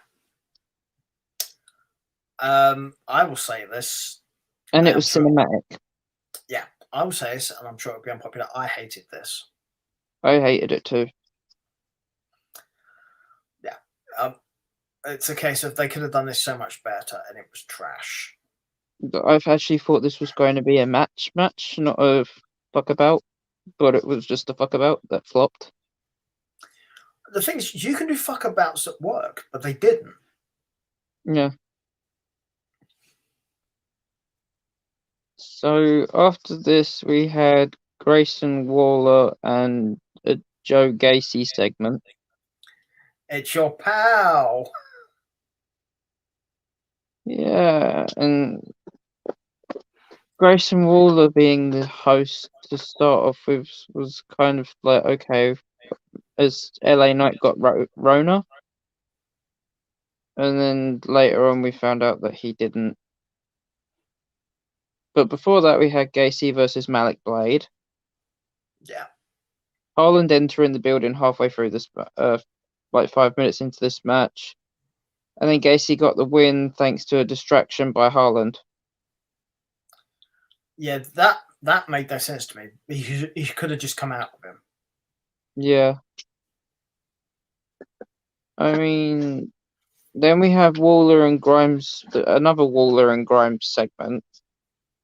I will say this. And it I'm was sure- cinematic. Yeah, I will say this, and I'm sure it'll be unpopular. I hated this. I hated it too. Yeah. It's a case of they could have done this so much better, and it was trash. I've actually thought this was going to be a match, not a fuck about, but it was just a fuck about that flopped. The thing is, you can do fuck abouts at work, but they didn't. Yeah. So after this, we had Grayson Waller and a Joe Gacy segment. It's your pal. Yeah, and Grayson Waller being the host to start off with was kind of like, okay, as LA Knight got Rona, and then later on we found out that he didn't. But before that, we had Gacy versus Malik Blade. Yeah. Harland entering the building halfway through this, like 5 minutes into this match. And then Gacy got the win thanks to a distraction by Harland. Yeah, that made no sense to me. He could have just come out with him. Yeah. I mean, then we have Waller and Grimes, another Waller and Grimes segment,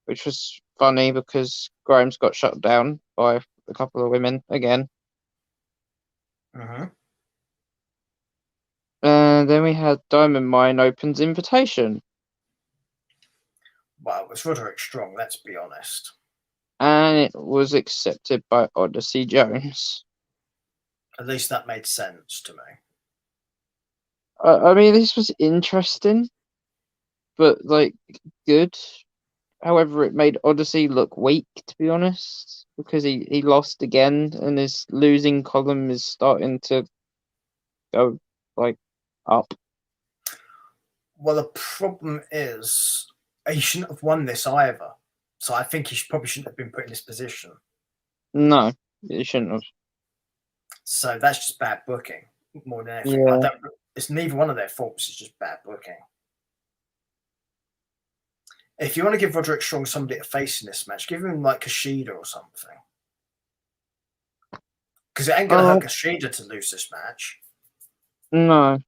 which was funny because Grimes got shut down by a couple of women again. Mm-hmm. And then we had Diamond Mine opens invitation. Well, it was Roderick Strong, let's be honest. And it was accepted by Odyssey Jones. At least that made sense to me. I mean, this was interesting, but like good. However, it made Odyssey look weak, to be honest, because he lost again, and his losing column is starting to go like up. Well, the problem is he shouldn't have won this either. So I think he probably shouldn't have been put in this position. No, it shouldn't have. So that's just bad booking more than anything. Yeah. It's neither one of their faults. It's just bad booking. If you want to give Roderick Strong somebody to face in this match, give him like Kushida or something. Because it ain't going to hurt Kushida to lose this match. No.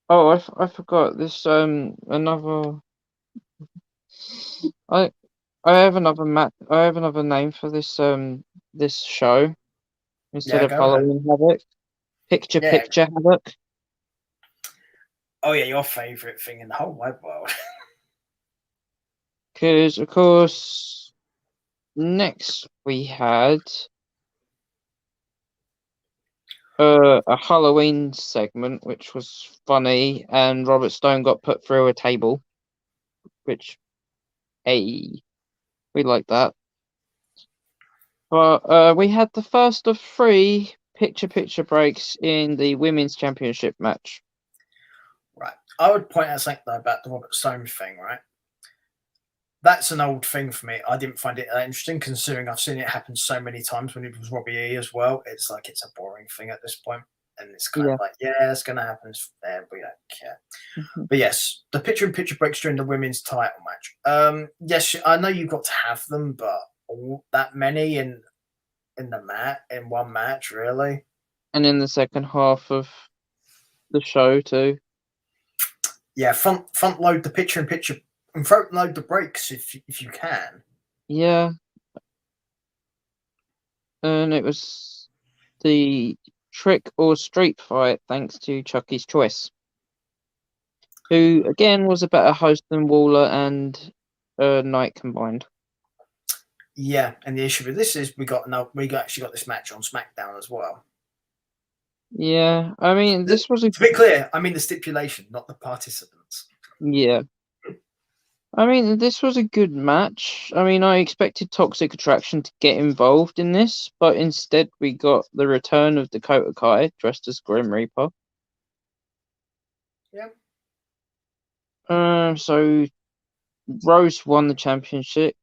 Oh, I forgot this. Another. I have another I have another name for this this show instead of Halloween Havoc. Picture Havoc. Oh yeah, your favourite thing in the whole wide world. Because of course, next we had a Halloween segment, which was funny, and Robert Stone got put through a table, which, hey, we like that. But we had the first of 3 picture breaks in the Women's Championship match. Right. I would point out something though about the Robert Stone thing, right? That's an old thing for me. I didn't find it that interesting, considering I've seen it happen so many times when it was Robbie E as well. It's like it's a boring thing at this point. And it's kind of like, yeah, it's going to happen. It's there, we don't care. But yes, the picture breaks during the women's title match. Yes, I know you've got to have them, but that many in one match, really? And in the second half of the show too. Yeah, front load the picture and front load the breaks if you can. Yeah. And it was the trick or street fight thanks to Chucky's Choice, who again was a better host than Waller and Knight combined. Yeah, and the issue with this is we actually got this match on SmackDown as well. Yeah, I mean, this was to be clear, I mean the stipulation, not the participants. Yeah. I mean, this was a good match. I mean, I expected Toxic Attraction to get involved in this, but instead we got the return of Dakota Kai dressed as Grim Reaper. Yeah. So Rose won the championship,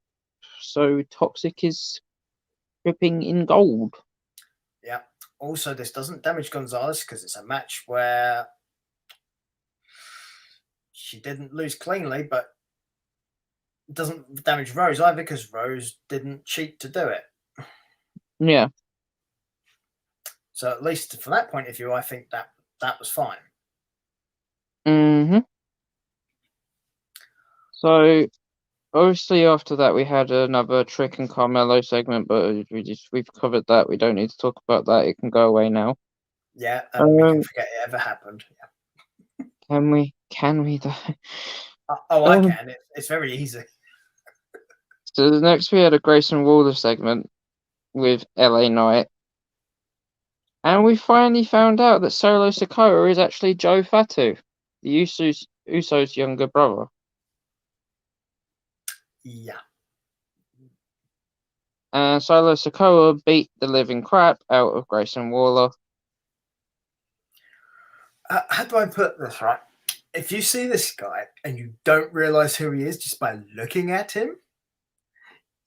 so Toxic is dripping in gold. Yeah. Also, this doesn't damage Gonzalez because it's a match where she didn't lose cleanly, but it doesn't damage Rose either because Rose didn't cheat to do it. Yeah. So at least from that point of view, I think that was fine. Mm-hmm. So obviously after that we had another Trick and Carmelo segment, but we've covered that. We don't need to talk about that. It can go away now. Yeah, and we can forget it ever happened. Yeah. Can we? Can we though? I can. It's very easy. So next we had a Grayson Waller segment with LA Knight. And we finally found out that Solo Sikoa is actually Joe Fatu, the Uso's younger brother. Yeah. And Solo Sikoa beat the living crap out of Grayson Waller. How do I put this right? If you see this guy and you don't realize who he is just by looking at him,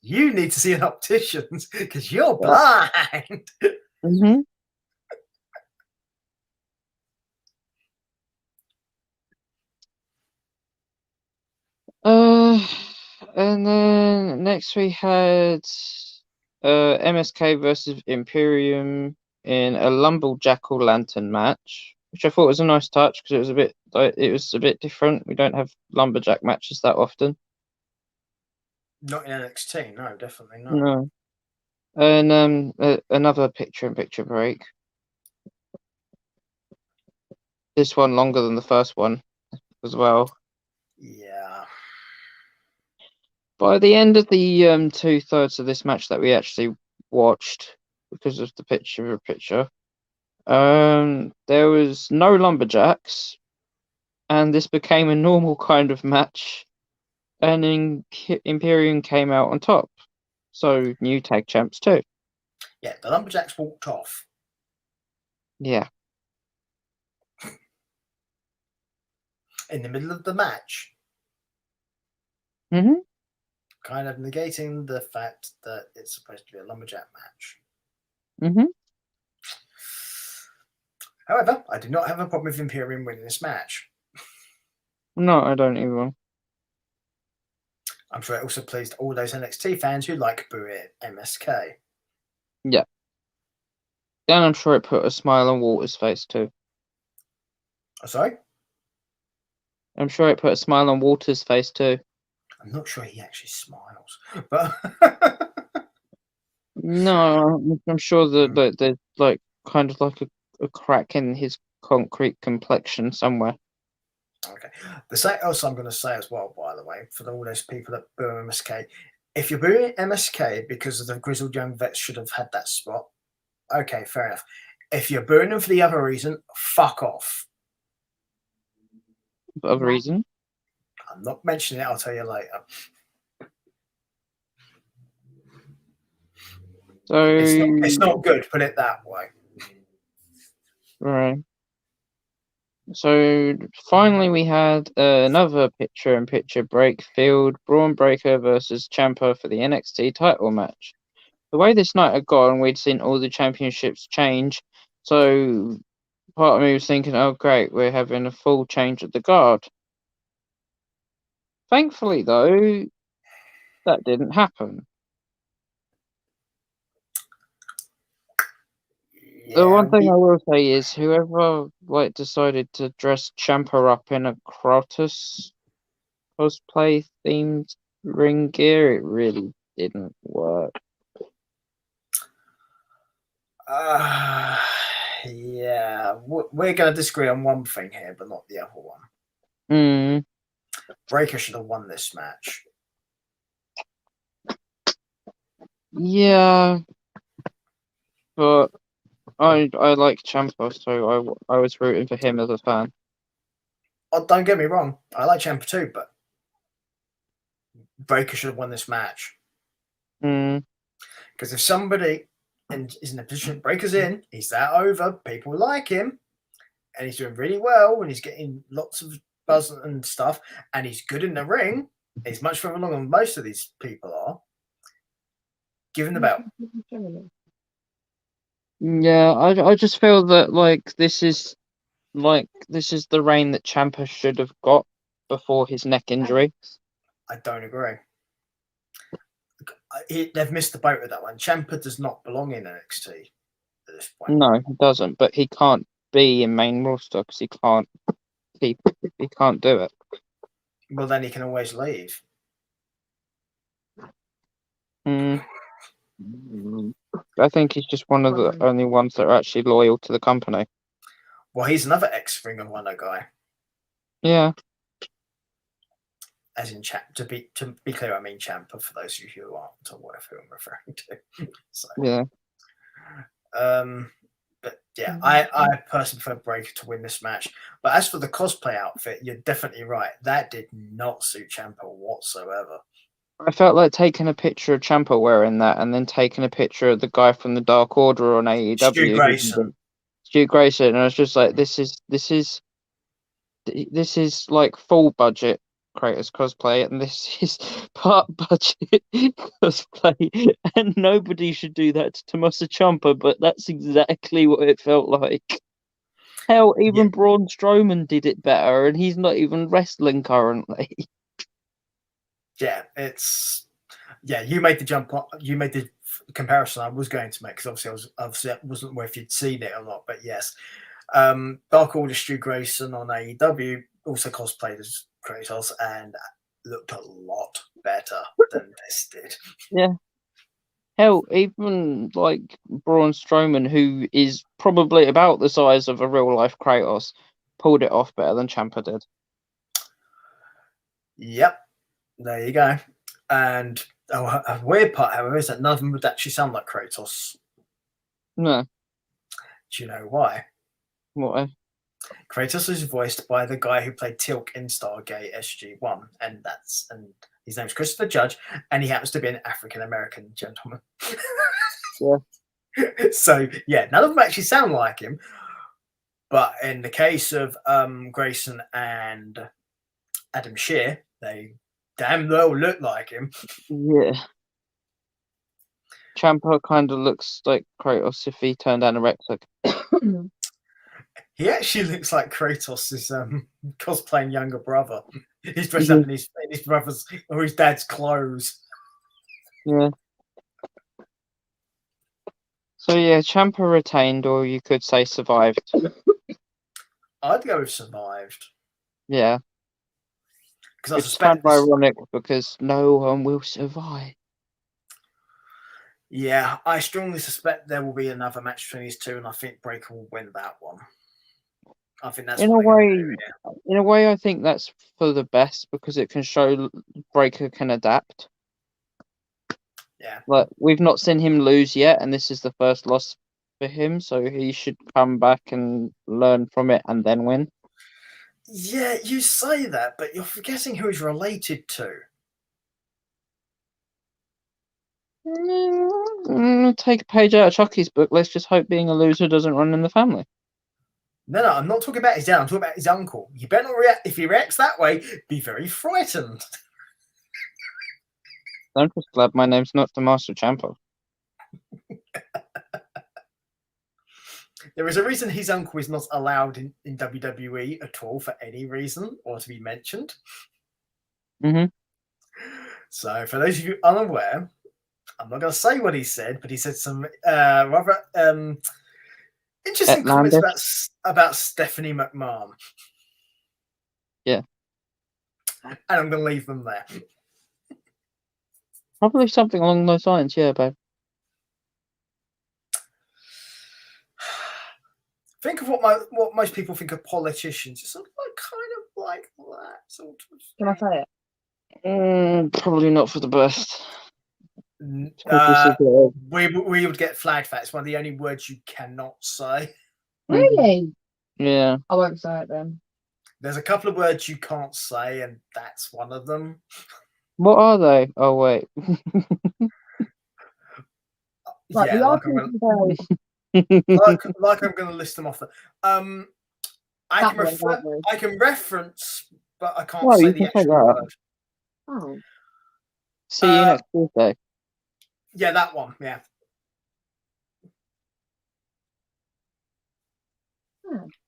you need to see an optician because you're blind. Mm-hmm. And then next we had MSK versus Imperium in a Lumberjackal Lantern match, which I thought was a nice touch because it was a bit different. We don't have lumberjack matches that often. Not in NXT, no, definitely not. No. And another picture-in-picture break. This one longer than the first one as well. Yeah. By the end of the 2/3 of this match that we actually watched, because of the picture-in-picture, there was no lumberjacks, and this became a normal kind of match, and Imperium came out on top. So new tag champs too. Yeah, the Lumberjacks walked off. Yeah. In the middle of the match. Mm-hmm. Kind of negating the fact that it's supposed to be a lumberjack match. Mm-hmm. However, I do not have a problem with Imperium winning this match. No, I don't either. I'm sure it also pleased all those NXT fans who like booing MSK. Yeah. And I'm sure it put a smile on Walter's face too. Oh, sorry? I'm sure it put a smile on Walter's face too. I'm not sure he actually smiles, but No, I'm sure that there's like kind of like a crack in his concrete complexion somewhere. okay. The thing else I'm going to say as well, by the way, for all those people that boo MSK, if you're booing MSK because of the grizzled young vets should have had that spot, okay, fair enough. If you're booing them for the other reason, fuck off. For other reason? I'm not mentioning it. I'll tell you later. So it's not good. Put it that way. right. So finally, we had another picture-in-picture break field: Braun Breaker versus Ciampa for the NXT title match. The way this night had gone, we'd seen all the championships change. So part of me was thinking, "Oh, great, we're having a full change of the guard." Thankfully, though, that didn't happen. The one thing I will say is whoever decided to dress Ciampa up in a Crotus cosplay themed ring gear, it really didn't work. Yeah, we're going to disagree on one thing here, but not the other one. Breaker should have won this match. Yeah, but I like Ciampa, so I was rooting for him as a fan. Oh, don't get me wrong, I like Ciampa too, but Breaker should have won this match. Because if somebody is in a position, Breaker's in, he's that over, people like him, and he's doing really well, and he's getting lots of buzz and stuff, and he's good in the ring, He's much further along than most of these people are. Give him the belt. Yeah, I just feel that this is the reign that Ciampa should have got before his neck injury. I don't agree. They've missed the boat with that one. Ciampa does not belong in NXT at this point. No, he doesn't. But he can't be in main roster because he can't do it. Well, then he can always leave. I think he's just one of the only ones that are actually loyal to the company. Well, he's another ex-Ring of Honor guy. Yeah. As in to be clear, I mean Ciampa for those of you who aren't aware of who I'm referring to. So, yeah. But yeah, I personally prefer Breakker to win this match. But as for the cosplay outfit, you're definitely right. That did not suit Ciampa whatsoever. I felt like taking a picture of Ciampa wearing that and then taking a picture of the guy from the Dark Order on AEW. Stu Grayson. And I was just like, this is like full budget Kratos cosplay, and this is part budget cosplay, and nobody should do that to Tommaso Ciampa, but that's exactly what it felt like. Hell, even Braun Strowman did it better, and he's not even wrestling currently. Yeah, you made the jump. You made the comparison I was going to make, because obviously I wasn't aware if you'd seen it or not. But yes, Dark Order Stu Grayson on AEW also cosplayed as Kratos and looked a lot better than this did. Yeah. Hell, even like Braun Strowman, who is probably about the size of a real life Kratos, pulled it off better than Ciampa did. Yep. There you go. And a weird part, however, is that none of them would actually sound like Kratos. No. Do you know why? Why? Kratos is voiced by the guy who played Tilk in Stargate SG-1, and his name's Christopher Judge, and he happens to be an African American gentleman. Yeah. So yeah, none of them actually sound like him. But in the case of Grayson and Adam Shear, they damn well look like him. Yeah. Ciampa kind of looks like Kratos if he turned anorexic. He actually looks like Kratos' cosplaying younger brother. He's dressed up in his brother's or his dad's clothes. Yeah. So yeah, Ciampa retained, or you could say survived. I'd go with survived. Yeah. Because I it's suspect kind of ironic because no one will survive. Yeah, I strongly suspect there will be another match between these two, and I think Breakker will win that one. I think that's in a way. I think that's for the best because it can show Breakker can adapt. Yeah, like we've not seen him lose yet, and this is the first loss for him, so he should come back and learn from it and then win. Yeah, you say that, but you're forgetting who he's related to. Take a page out of Chucky's book. Let's just hope being a loser doesn't run in the family. No, I'm not talking about his dad. I'm talking about his uncle. You better not react. If he reacts that way, be very frightened. I'm just glad my name's not Tommaso Ciampa. There is a reason his uncle is not allowed in WWE at all for any reason or to be mentioned. Mm-hmm. So, for those of you unaware, I'm not going to say what he said, but he said some rather interesting comments about Stephanie McMahon. Yeah. And I'm going to leave them there. Probably something along those lines, yeah, babe. Think of what most people think of politicians. It's sort of kind of like that sort of. Can I say it? Probably not for the best. We would get flagged for that. It's one of the only words you cannot say. Really? Yeah. I won't say it then. There's a couple of words you can't say, and that's one of them. What are they? Oh, wait. Right, yeah, like I'm going to list them off. I can reference, but I can't say the actual word. Oh. See you next Tuesday. Yeah, that one. Yeah.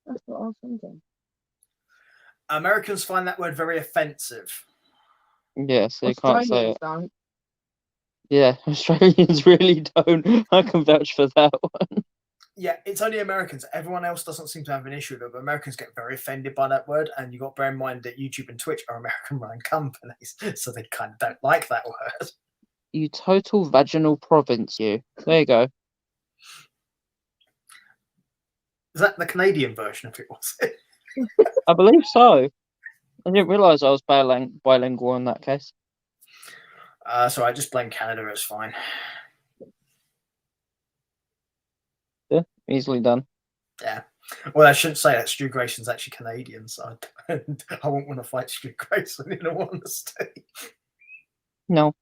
That's what I was thinking. Americans find that word very offensive. Yeah, so you can't say Australians it. don't. Yeah, Australians really don't. I can vouch for that one. Yeah, it's only Americans. Everyone else doesn't seem to have an issue with it, but Americans get very offended by that word. And you've got to bear in mind that YouTube and Twitch are American-run companies, so they kind of don't like that word. You total vaginal province, you. There you go. Is that the Canadian version of it, was it? I believe so. I didn't realise I was bilingual in that case. So I just blame Canada, it's fine. Yeah, easily done. Yeah. Well, I shouldn't say that. Stu Grayson's actually Canadian, so I won't want to fight Stu Grayson in all honesty. No.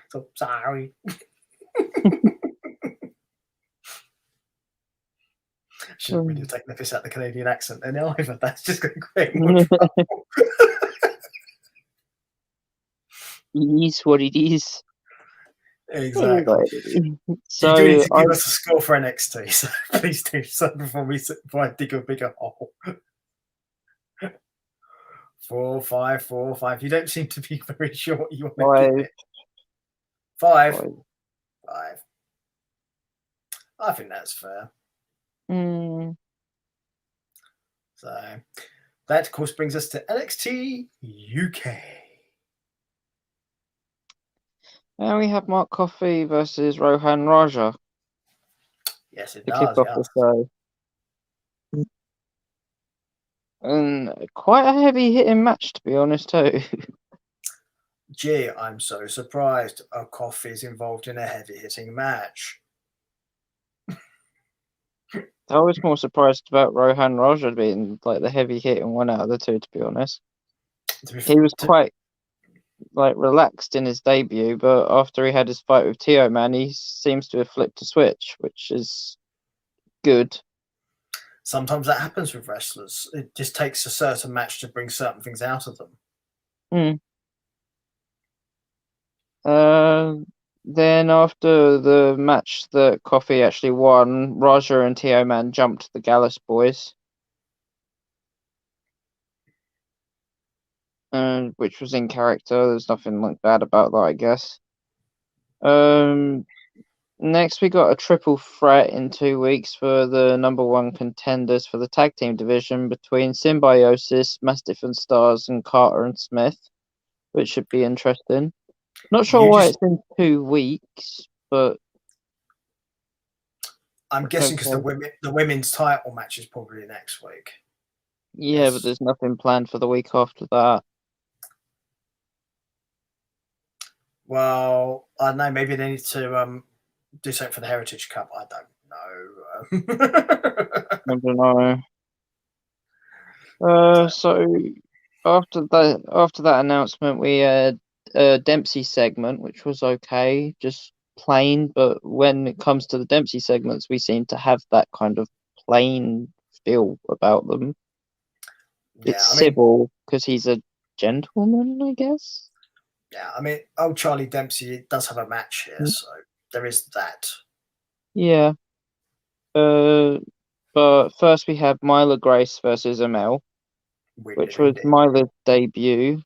So sorry. Shouldn't really have taken the piss out the Canadian accent then either. That's just going to create more trouble. It is what it is. Exactly. So you do need to give us a score for NXT, so please do so before I dig a bigger hole. 4, 5, 4, 5. You don't seem to be very sure what you want to give it. 5. 5. I think that's fair. So that, of course, brings us to NXT UK. Now we have Mark Coffey versus Rohan Raja Yes, it to does. kick off the show. And quite a heavy hitting match, to be honest, too. Gee, I'm so surprised Coffey is involved in a heavy hitting match. I was more surprised about Rohan Raja being like the heavy hitting one out of the two, to be honest. He was quite like relaxed in his debut, but after he had his fight with Tio Man, he seems to have flipped a switch, which is good. Sometimes that happens with wrestlers. It just takes a certain match to bring certain things out of them. Then after the match that Coffey actually won, Raja and Tio Man jumped the Gallus boys. Which was in character. There's nothing like bad about that, I guess. Next we got a triple threat in 2 weeks for the #1 contenders for the tag team division between Symbiosis, Mastiff and Stars, and Carter and Smith, which should be interesting. Not sure why it's in 2 weeks, but I'm guessing because the women's title match is probably next week. Yeah, but there's nothing planned for the week after that. Well, I don't know. Maybe they need to do something for the Heritage Cup. I don't know. I don't know. So after that announcement, we had a Dempsey segment, which was okay, just plain. But when it comes to the Dempsey segments, we seem to have that kind of plain feel about them. Yeah, it's civil because he's a gentleman, I guess. Yeah, I mean, old Charlie Dempsey does have a match here, so there is that. Yeah. But first we have Myla Grace versus Amel, which was Myla's debut.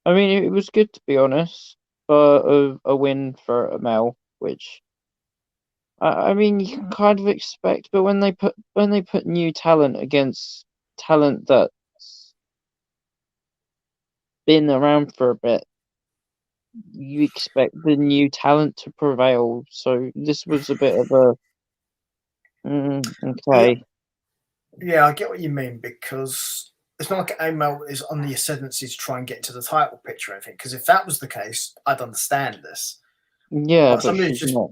I mean, it was good, to be honest, but a win for Amel, which I mean you can kind of expect. But when they put new talent against talent that's been around for a bit, you expect the new talent to prevail. So this was a bit of a okay. Yeah, I get what you mean, because it's not like Amel is on the ascendancy to try and get into the title picture or anything. Because if that was the case, I'd understand this. Yeah, but she's just not.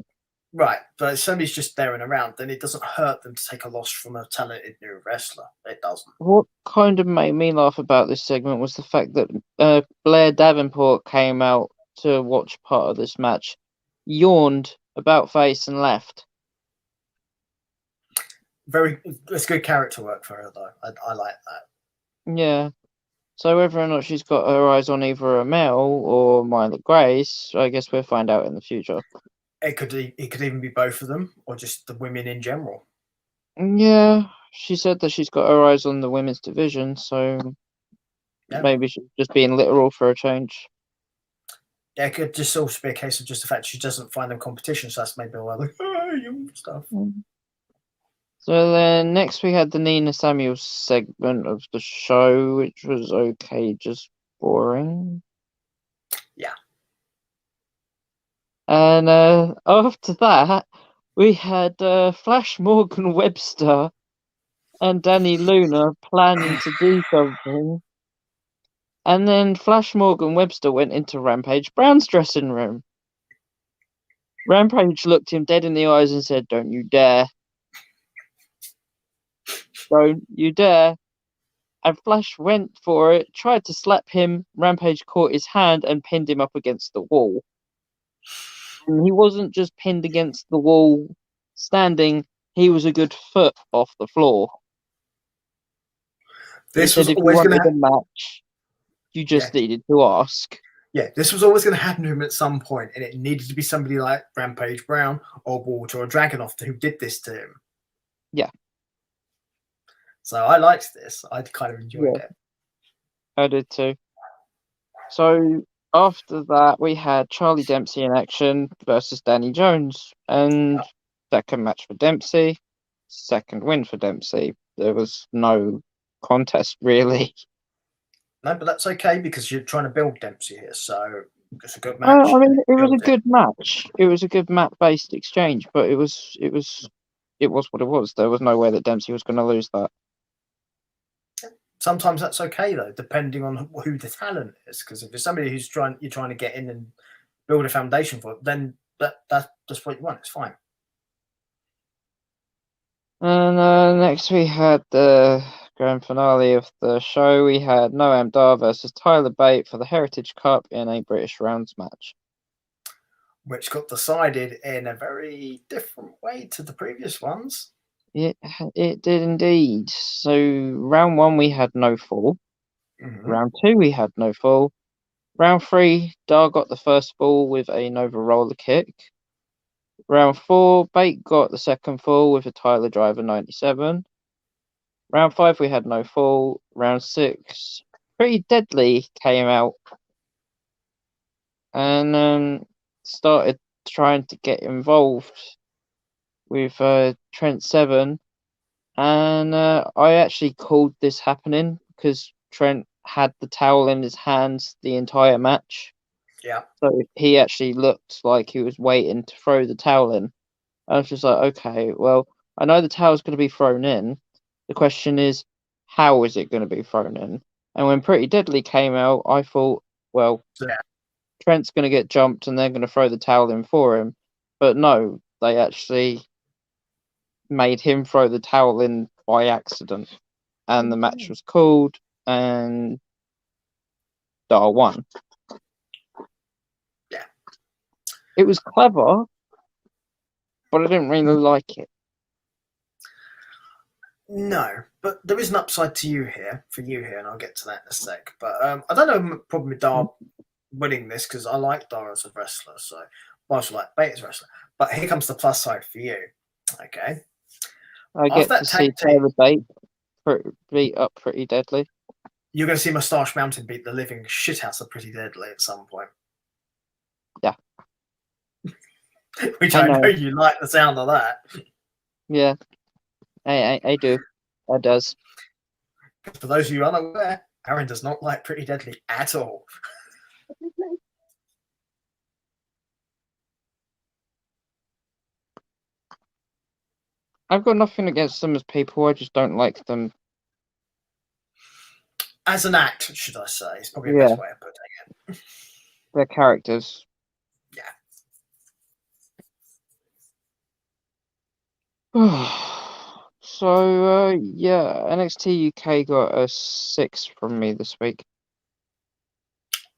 Right, but if somebody's just there and around, then it doesn't hurt them to take a loss from a talented new wrestler. It doesn't. What kind of made me laugh about this segment was the fact that Blair Davenport came out to watch part of this match, yawned about face and left. It's good character work for her, though. I like that. Yeah. So whether or not she's got her eyes on either a Mel or Myla Grace, I guess we'll find out in the future. It could even be both of them, or just the women in general. Yeah, she said that she's got her eyes on the women's division, so Yeah. maybe she's just being literal for a change. Yeah, it could just also be a case of just the fact she doesn't find them competition, so that's maybe why like, you stuff. So then next we had the Nina Samuels segment of the show, which was okay, just boring. Yeah. And after that, we had Flash Morgan Webster and Danny Luna planning to do something. And then Flash Morgan Webster went into Rampage Brown's dressing room. Rampage looked him dead in the eyes and said, "Don't you dare. Don't you dare." And Flash went for it, tried to slap him. Rampage caught his hand and pinned him up against the wall. And he wasn't just pinned against the wall standing, he was a good foot off the floor. He said if you wanted a match, you just needed to ask. Yeah, this was always going to happen to him at some point, and it needed to be somebody like Rampage Brown or Walter or Dragunov who did this to him. Yeah. So I liked this. I kind of enjoyed it. I did too. So after that, we had Charlie Dempsey in action versus Danny Jones, and second match for Dempsey, second win for Dempsey. There was no contest really. No, but that's okay because you're trying to build Dempsey here, so it's a good match. I mean, it was a good match. It was a good map-based exchange, but it was what it was. There was no way that Dempsey was going to lose that. Sometimes that's okay though, depending on who the talent is. Because if it's somebody who's you're trying to get in and build a foundation for it, then that's just what you want. It's fine. And next we had the grand finale of the show. We had Noam Dar versus Tyler Bate for the Heritage Cup in a British rounds match, which got decided in a very different way to the previous ones. It did indeed. So round 1 we had no fall. Round 2 we had no fall. Round 3, Dar got the first fall with a Nova roller kick. Round 4, Bate got the second fall with a Tyler Driver 97. Round 5 we had no fall. Round 6, Pretty Deadly came out and started trying to get involved with Trent Seven. And I actually called this happening because Trent had the towel in his hands the entire match. Yeah. So he actually looked like he was waiting to throw the towel in. I was just like, okay, well, I know the towel's going to be thrown in. The question is, how is it going to be thrown in? And when Pretty Deadly came out, I thought, well, Trent's going to get jumped and they're going to throw the towel in for him. But no, they actually made him throw the towel in by accident, and the match was called, and Dar won. Yeah, it was clever, but I didn't really like it. No, but there is an upside to you here, and I'll get to that in a sec. But I don't have a problem with Dar winning this because I like Dar as a wrestler, so I also like Bate as a wrestler. But here comes the plus side for you. Okay. I get to see Tyler Bate beat up Pretty Deadly. You're going to see Moustache Mountain beat the living shit out of Pretty Deadly at some point. Yeah. Which I know you like the sound of that. Yeah. I do. That does. For those of you unaware, Aaron does not like Pretty Deadly at all. I've got nothing against them as people. I just don't like them. As an act, should I say? It's probably the best way of putting it. Their characters. Yeah. So, NXT UK got a 6 from me this week.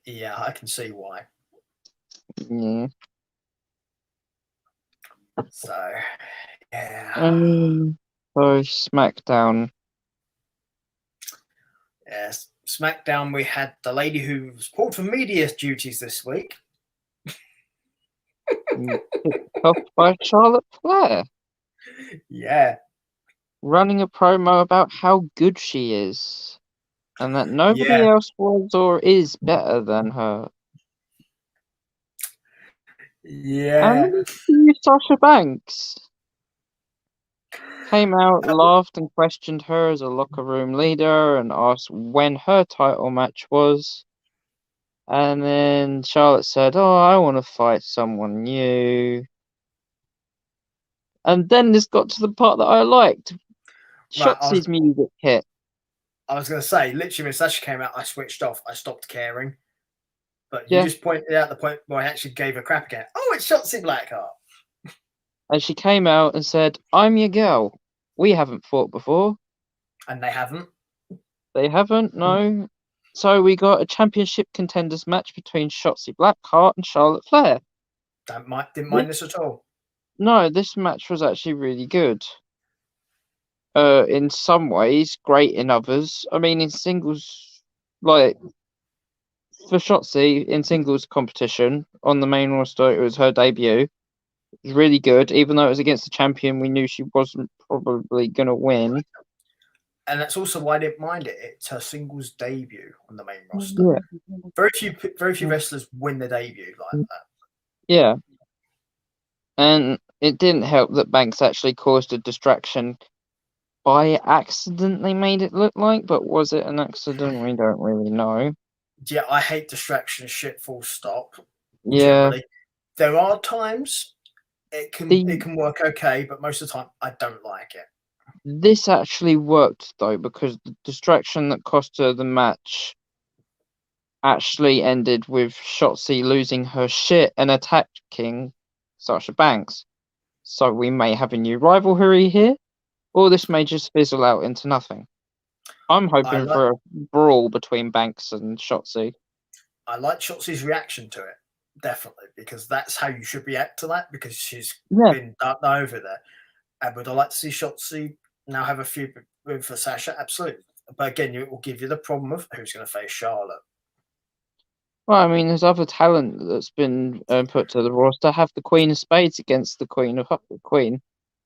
Yeah, I can see why. Yeah. So, yeah. So, SmackDown. Yes, SmackDown. We had the lady who was pulled from media duties this week. Off by Charlotte Flair, Yeah, running a promo about how good she is, and that nobody yeah, else was or is better than her. yeah. And Sasha Banks came out, laughed, and questioned her as a locker room leader and asked when her title match was. And then Charlotte said, "Oh, I want to fight someone new." And then this got to the part that I liked. Right, Shotzi's music hit. I was going to say, literally, when Sasha came out, I switched off. I stopped caring. But you Yeah. just pointed out the point where I actually gave a crap again. Oh, it's Shotzi Blackheart. And she came out and said, "I'm your girl. We haven't fought before." And they haven't. They haven't, no. So we got a championship contenders match between Shotzi Blackheart and Charlotte Flair. Didn't mind this at all. No, this match was actually really good. In some ways, great in others. I mean, in singles, like for Shotzi in singles competition on the main roster, it was her debut. It was really good, even though it was against the champion. We knew she wasn't probably gonna win. And that's also why I didn't mind it. It's her singles debut on the main roster. Yeah. Very few wrestlers win their debut like that. Yeah. And it didn't help that Banks actually caused a distraction by accident, they made it look like, but was it an accident? We don't really know. Yeah, I hate distraction shit, full stop. Yeah. Generally. There are times it can work okay, but most of the time I don't like it. This actually worked though, because the distraction that cost her the match actually ended with Shotzi losing her shit and attacking Sasha Banks. So we may have a new rivalry here, or this may just fizzle out into nothing. I'm hoping for a brawl between Banks and Shotzi. I like Shotzi's reaction to it, definitely, because that's how you should react to that, because she's been done over there. And would I like to see Shotzi now have a feud for Sasha? Absolutely. But again, it will give you the problem of who's going to face Charlotte. Well, I mean, there's other talent that's been put to the roster. Have the Queen of Spades against the Queen of Queen.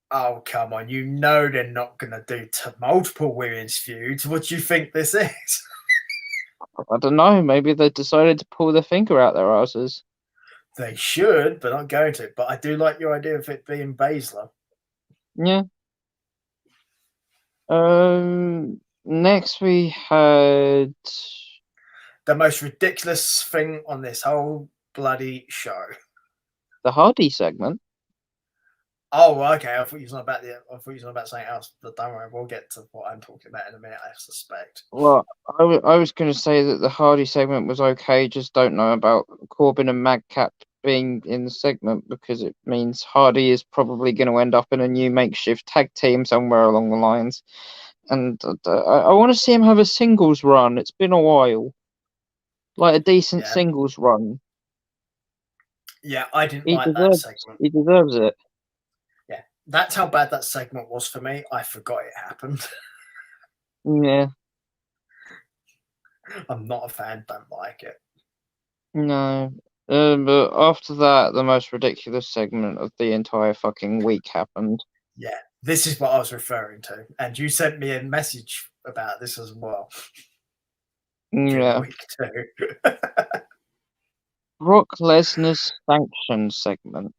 Oh, come on. You know they're not going to do multiple women's feuds. What do you think this is? I don't know. Maybe they decided to pull their finger out their asses. They should, but not going to. But I do like your idea of it being Baszler. Yeah. Next we had the most ridiculous thing on this whole bloody show. The Hardy segment. Oh, okay. I thought you were on about something else. But don't worry, we'll get to what I'm talking about in a minute, I suspect. Well, I was going to say that the Hardy segment was okay. Just don't know about Corbin and Madcap being in the segment, because it means Hardy is probably going to end up in a new makeshift tag team somewhere along the lines. And I want to see him have a singles run. It's been a while. Like a decent singles run. Yeah, I didn't like that segment. He deserves it. Yeah, that's how bad that segment was for me. I forgot it happened. Yeah. I'm not a fan, don't like it. No. But after that, the most ridiculous segment of the entire fucking week happened. Yeah, this is what I was referring to. And you sent me a message about this as well. Yeah. Week two. Brock Lesnar's sanction segment.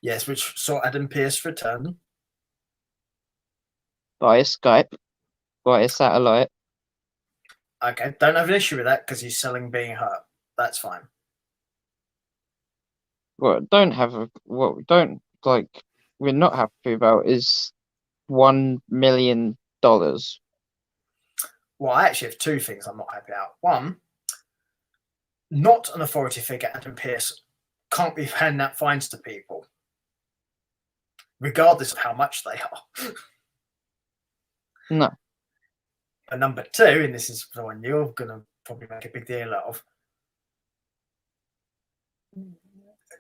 Yes, which saw Adam Pearce return. Via Skype. Via satellite. Okay, don't have an issue with that because he's selling being hurt. That's fine. What we're not happy about is $1 million. Well, I actually have two things I'm not happy about. One, not an authority figure, Adam Pearce can't be handing out fines to people, regardless of how much they are. No. And number two, and this is the one you're going to probably make a big deal of,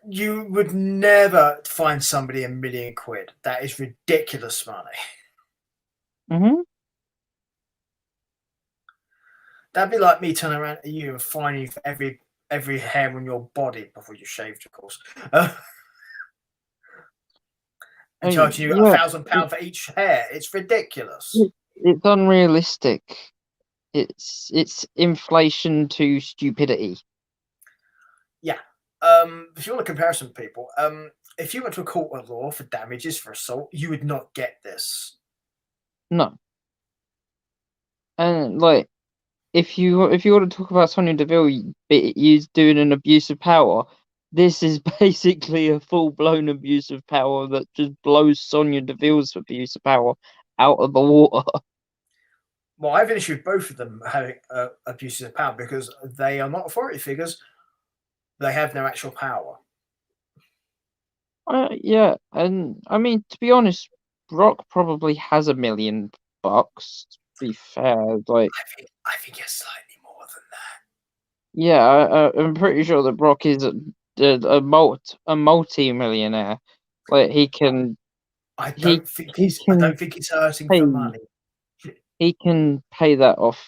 you would never find somebody £1 million. That is ridiculous money. Mm-hmm. That'd be like me turning around to you and fining you for every hair on your body before you shaved, of course, and charging you yeah, £1,000 for each hair. It's ridiculous. it's unrealistic. It's inflation to stupidity. Yeah. If you want a comparison, people, if you went to a court of law for damages for assault, you would not get this. No. And like, if you want to talk about Sonya Deville doing an abuse of power, this is basically a full blown abuse of power that just blows Sonya Deville's abuse of power out of the water. Well, I have an issue with both of them having abuses of power because they are not authority figures. They have no actual power. Yeah, and I mean, to be honest, Brock probably has $1 million. To be fair, like, I think it's slightly more than that. yeah, I'm pretty sure that Brock is a multi-millionaire. Like, he can. I don't think he's hurting pay, for money. He can pay that off,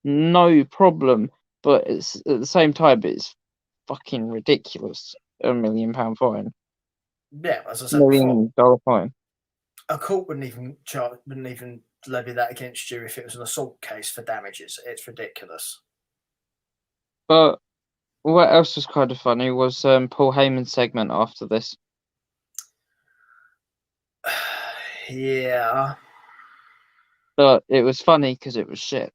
no problem. But it's at the same time, it's fucking ridiculous. £1 million fine. Yeah, as I said $1 before, million fine. a court wouldn't even levy that against you if it was an assault case for damages. It's ridiculous. But what else was kind of funny was Paul Heyman's segment after this. Yeah. But it was funny because it was shit.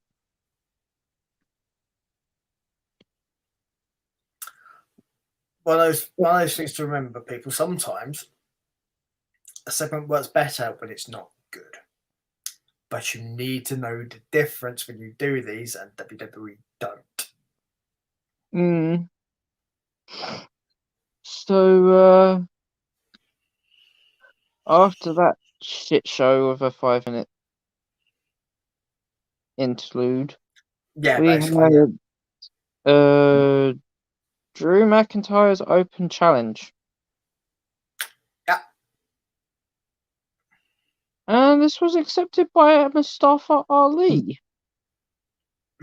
One of those things to remember, people. Sometimes a segment works better when it's not good. But you need to know the difference when you do these, and WWE don't. So after that shit show of a 5-minute interlude, Yeah, we basically. had Drew McIntyre's open challenge. Yeah. And this was accepted by Mustafa Ali.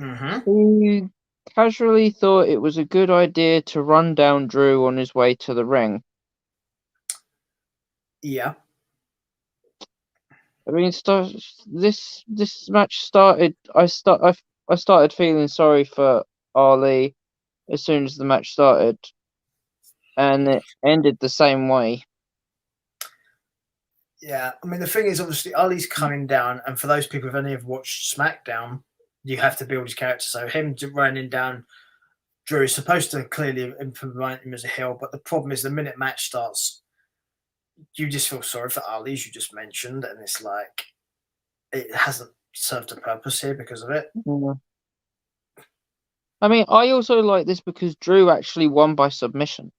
Mm-hmm. Who casually thought it was a good idea to run down Drew on his way to the ring. Yeah. I mean, this match started. I started feeling sorry for Ali as soon as the match started, and it ended the same way. Yeah, I mean, the thing is, obviously, Ali's coming down, and for those people who've only ever watched SmackDown, you have to build his character. So him running down Drew is supposed to clearly implement him as a heel, but the problem is the minute match starts, you just feel sorry for Ali, as you just mentioned, and it's like it hasn't served a purpose here because of it. Yeah. I mean, I also like this because Drew actually won by submission.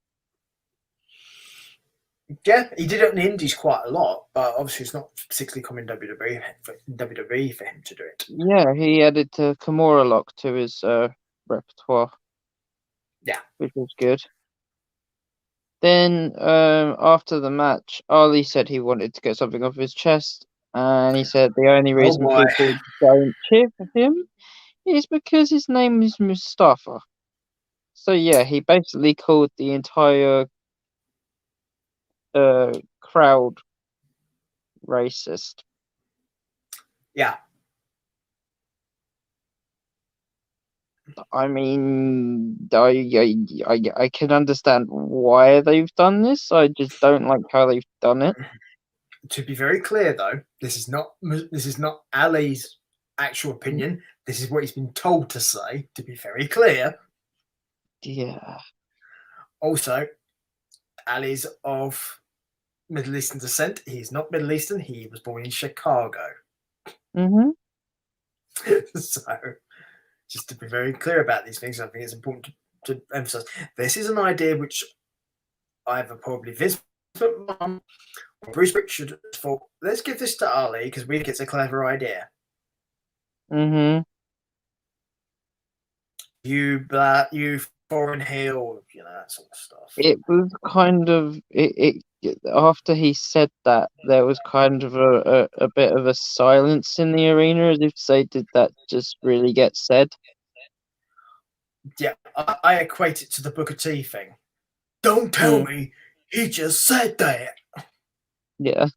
Yeah, he did it in the Indies quite a lot, but obviously it's not particularly common in WWE for him to do it. Yeah, he added the Kimura lock to his repertoire. Yeah, which was good. Then after the match, Ali said he wanted to get something off his chest, and he said the only reason people don't cheer for him is because his name is Mustafa. So yeah, he basically called the entire crowd racist. Yeah. I mean, I can understand why they've done this. I just don't like how they've done it. To be very clear, though, this is not Ali's actual opinion. This is what he's been told to say. To be very clear. Yeah. Also, Ali's of Middle Eastern descent. He's not Middle Eastern. He was born in Chicago. Mm-hmm. So, just to be very clear about these things, I think it's important to emphasize. This is an idea which either probably Vince McMahon or Bruce Richard thought, let's give this to Ali because we think it's a clever idea. Mm-hmm. You foreign heel, that sort of stuff. It was kind of after he said that, there was kind of a bit of a silence in the arena, as if to say, did that just really get said? Yeah, I equate it to the Booker T thing. Don't tell me he just said that. Yeah,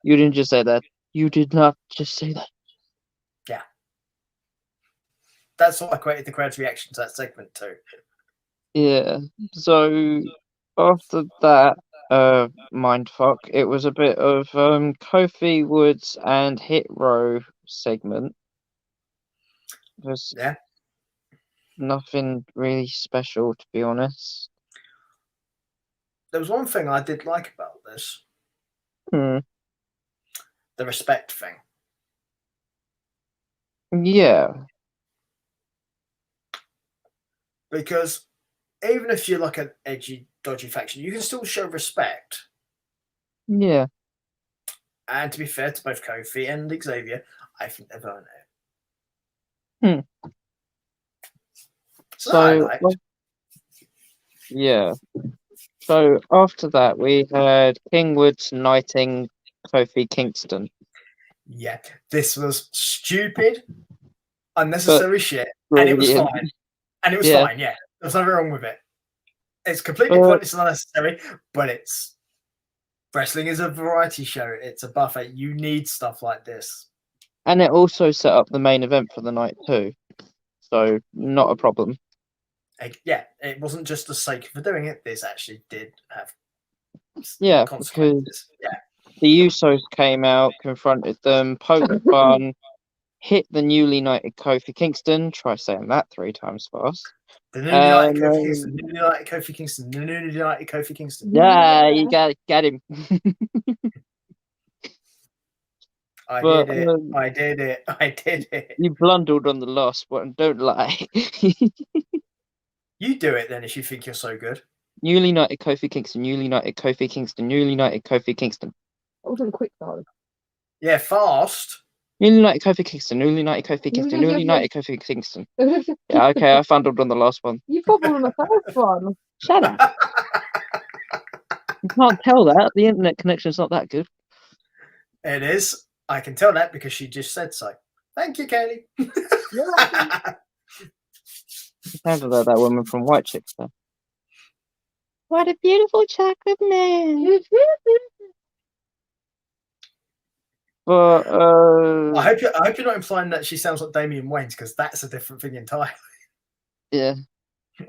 you didn't just say that. You did not just say that. Yeah, that's what I equated the crowd's reaction to that segment to. Yeah. So after that, mindfuck, it was a bit of Kofi Woods and Hit Row segment. There's Yeah, nothing really special, to be honest. there was one thing I did like about this: Hmm. the respect thing. Yeah. Because even if you're like an edgy, dodgy faction, you can still show respect. Yeah. And to be fair to both Kofi and Xavier, I think they've earned it. So I liked. Yeah. So after that, we had King Woods knighting Kofi Kingston. Yeah, this was stupid, unnecessary shit, and it was Brilliant. fine. And it was Yeah. fine, yeah. There's nothing wrong with it. It's completely pointless and unnecessary, but it's wrestling is a variety show. It's a buffet. You need stuff like this. And it also set up the main event for the night too. So not a problem. Yeah, it wasn't just the sake for doing it. This actually did have Because consequences. Yeah. the Usos came out, confronted them, poked fun, hit the newly knighted Kofi Kingston. Try saying that 3 times fast. The newly knighted Kofi Kingston, newly knighted Kofi Kingston, the newly knighted Kofi Kingston. Yeah, you got him. I did it. You blundered on the last one, don't lie. You do it then if you think you're so good. Newly knighted Kofi Kingston, newly knighted Kofi Kingston, newly knighted Kofi Kingston. That wasn't quick though. Yeah, fast. Newly knighted Kofi Kingston, newly knighted Kofi Kingston, newly knighted Kofi Kingston. Yeah, okay, I fumbled on the last one. You fumbled on the first one. Shut up. You can't tell that. The internet connection's not that good. It is. I can tell that because she just said so. Thank you, Kaylee. Sounded like that woman from White Chicks there. What a beautiful chocolate man. But I hope you're not implying that she sounds like Damian Wayans, because that's a different thing entirely. Yeah.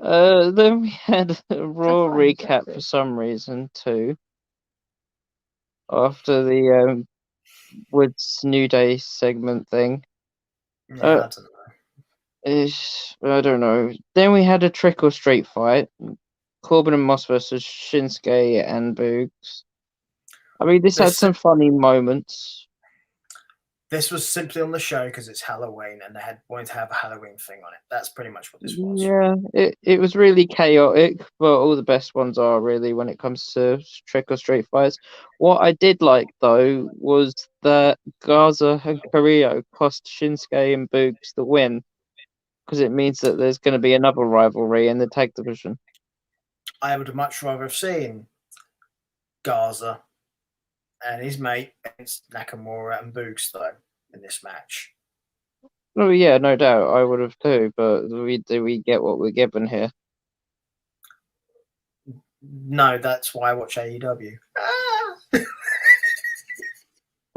Then we had a Raw recap for some reason too. After the Woods New Day segment thing. Yeah, I don't know. Then we had a trick or street fight. Corbin and Moss versus Shinsuke and Boogs. I mean, this had some funny moments. This was simply on the show because it's Halloween and they wanted to have a Halloween thing on it. That's pretty much what this was. Yeah, it was really chaotic, but all the best ones are really when it comes to trick or street fights. What I did like though was that Garza and Carrillo cost Shinsuke and Boogs the win, because it means that there's going to be another rivalry in the tag division. I would have much rather have seen Garza and his mate against Nakamura and Boogs though in this match. Oh yeah, no doubt, I would have too. But do we get what we're given here? No, that's why I watch AEW.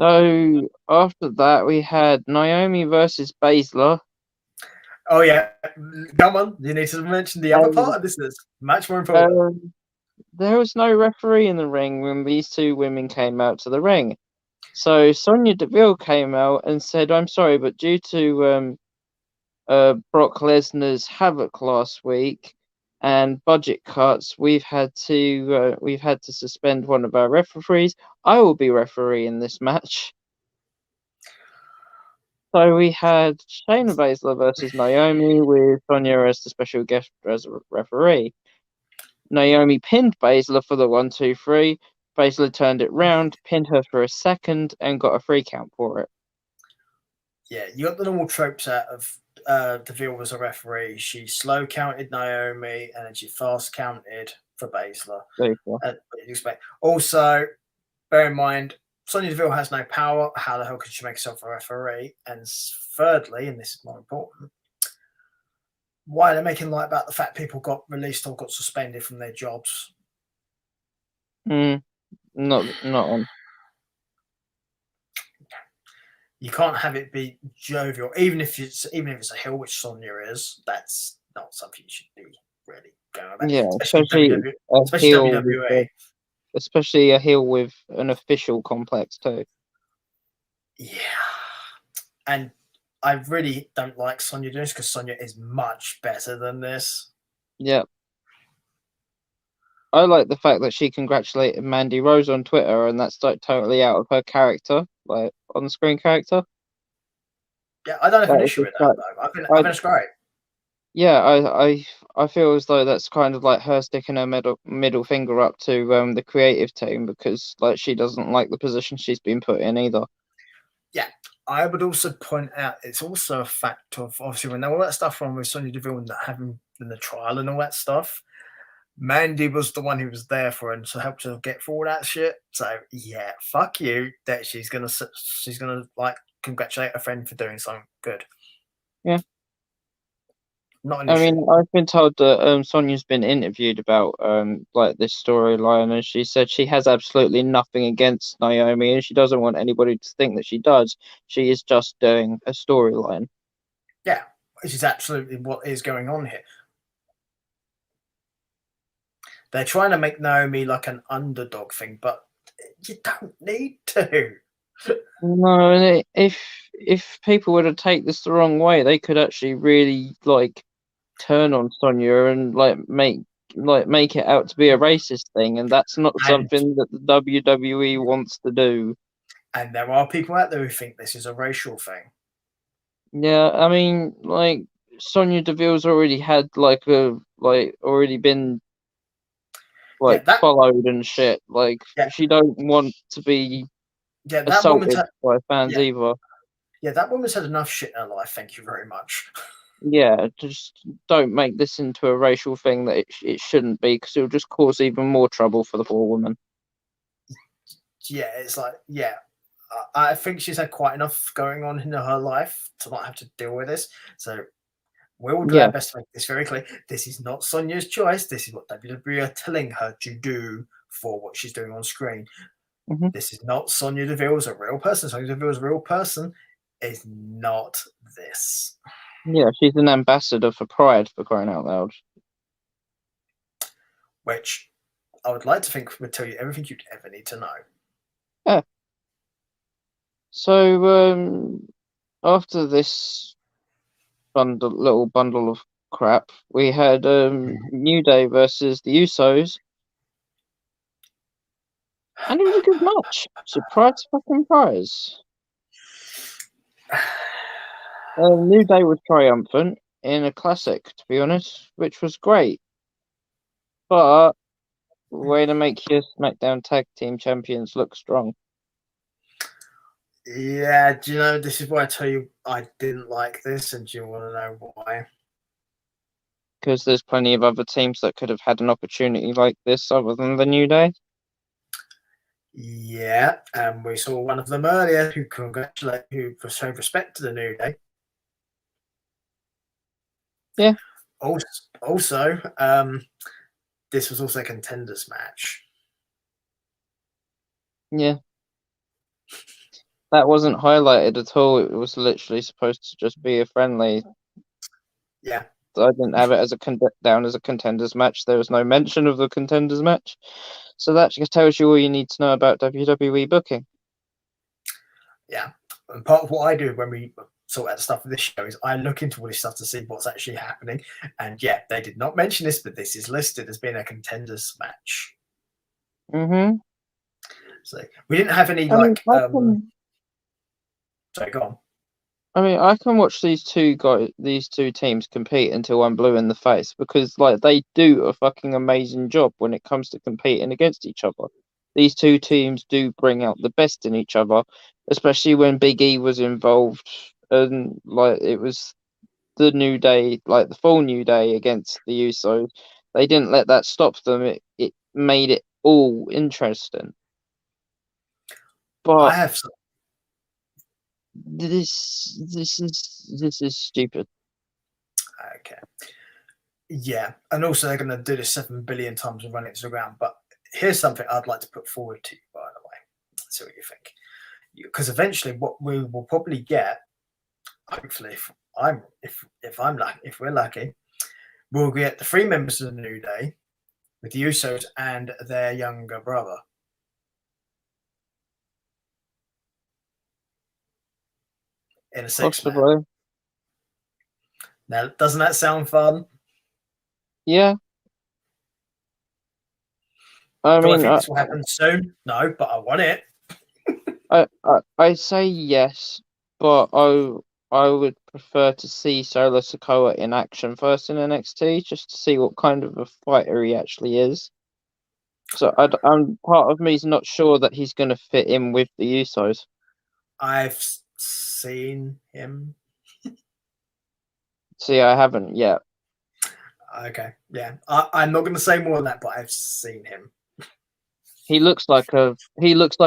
So after that, we had Naomi versus Baszler. Oh yeah, come on! You need to mention the other part of this. Is much more important. There was no referee in the ring when these two women came out to the ring. So Sonya Deville came out and said, "I'm sorry, but due to Brock Lesnar's Havoc last week and budget cuts, we've had to suspend one of our referees. I will be refereeing this match." So we had Shayna Baszler versus Naomi with Sonya as the special guest as a referee. Naomi pinned Baszler for the 1-2-3. Baszler turned it round, pinned her for a second, and got a 3 count for it. yeah, you got the normal tropes out of Deville was a referee. She slow counted Naomi and then she fast counted for Baszler. Super. You'd expect. Also, bear in mind, Sonya Deville has no power. How the hell could she make herself a referee? And thirdly, and this is more important, why they're making light about the fact people got released or got suspended from their jobs. Not on. You can't have it be jovial, even if it's a heel, which Sonya is. That's not something you should be really going about. Yeah, especially WWE. Especially a heel with an official complex too. Yeah, and I really don't like Sonya doing this because Sonya is much better than this. Yeah. I like the fact that she congratulated Mandy Rose on Twitter, and that's like totally out of her character, like on-screen character. Yeah, I don't have an issue with that though. I think it's great. Yeah, I feel as though that's kind of like her sticking her middle finger up to the creative team because like she doesn't like the position she's been put in either. Yeah, I would also point out it's also a fact of obviously when all that stuff on with Sonya Deville and having in the trial and all that stuff, Mandy was the one who was there for her and to help her get through all that shit. So yeah, fuck you. That she's gonna like congratulate a friend for doing something good. Yeah. Not an I issue. mean, I've been told that Sonya's been interviewed about like this storyline, and she said she has absolutely nothing against Naomi, and she doesn't want anybody to think that she does. She is just doing a storyline. Yeah, which is absolutely what is going on here. They're trying to make Naomi like an underdog thing, but you don't need to. No, and if people were to take this the wrong way, they could actually really like turn on Sonya and make it out to be a racist thing, and that's not something that the WWE wants to do. And there are people out there who think this is a racial thing. Yeah, I mean, like Sonya Deville's already had already been followed and shit. Like she don't want to be assaulted by fans either. Yeah, that woman's had enough shit in her life. Thank you very much. Yeah, just don't make this into a racial thing that it shouldn't be, because it'll just cause even more trouble for the poor woman. Yeah, it's like, yeah, I think she's had quite enough going on in her life to not have to deal with this. So we'll do our best to make this very clear. This is not Sonya's choice. This is what WWE are telling her to do for what she's doing on screen. Mm-hmm. This is not Sonya Deville's a real person. Sonya Deville's a real person is not this. Yeah, she's an ambassador for Pride, for crying out loud. Which I would like to think would tell you everything you'd ever need to know. Yeah. So after this little bundle of crap, we had New Day versus the Usos. And it was a good match. Surprise fucking prize. New Day was triumphant in a classic, to be honest, which was great. But way to make your SmackDown Tag Team Champions look strong. Yeah, do you know, this is why I tell you I didn't like this, and do you want to know why? Because there's plenty of other teams that could have had an opportunity like this other than the New Day. Yeah, and we saw one of them earlier who showed respect to the New Day. Yeah. Also, this was also a contenders match. Yeah. That wasn't highlighted at all. It was literally supposed to just be a friendly. Yeah. I didn't have it as down as a contenders match. There was no mention of the contenders match. So that just tells you all you need to know about WWE booking. Yeah. And part of what I do when we sort out the stuff for this show is I look into all this stuff to see what's actually happening. And yeah, they did not mention this, but this is listed as being a contenders match. Mm-hmm. So we didn't have any sorry, go on. I mean, I can watch these two teams compete until I'm blue in the face, because they do a fucking amazing job when it comes to competing against each other. These two teams do bring out the best in each other, especially when Big E was involved and like it was the New Day, like the full New Day against the Usos. They didn't let that stop them. It made it all interesting. I But have some, this is stupid. okay. Yeah, and also they're going to do this 7 billion times and run it to the ground. But here's something I'd like to put forward to you, by the way. See what you think. Because eventually, what we will probably get, hopefully, if we're lucky, we'll get the 3 members of the New Day with the Usos and their younger brother. In a 6-man. Possibly. Now, doesn't that sound fun? Yeah. I Do I mean, think this will happen soon? No, but I want it. I say yes, but I would prefer to see Solo Sikoa in action first in NXT, just to see what kind of a fighter he actually is. So I'm part of me's not sure that he's going to fit in with the Usos. I've seen him. See, I haven't yet. Okay, yeah. I'm not going to say more than that, but I've seen him. He looks like a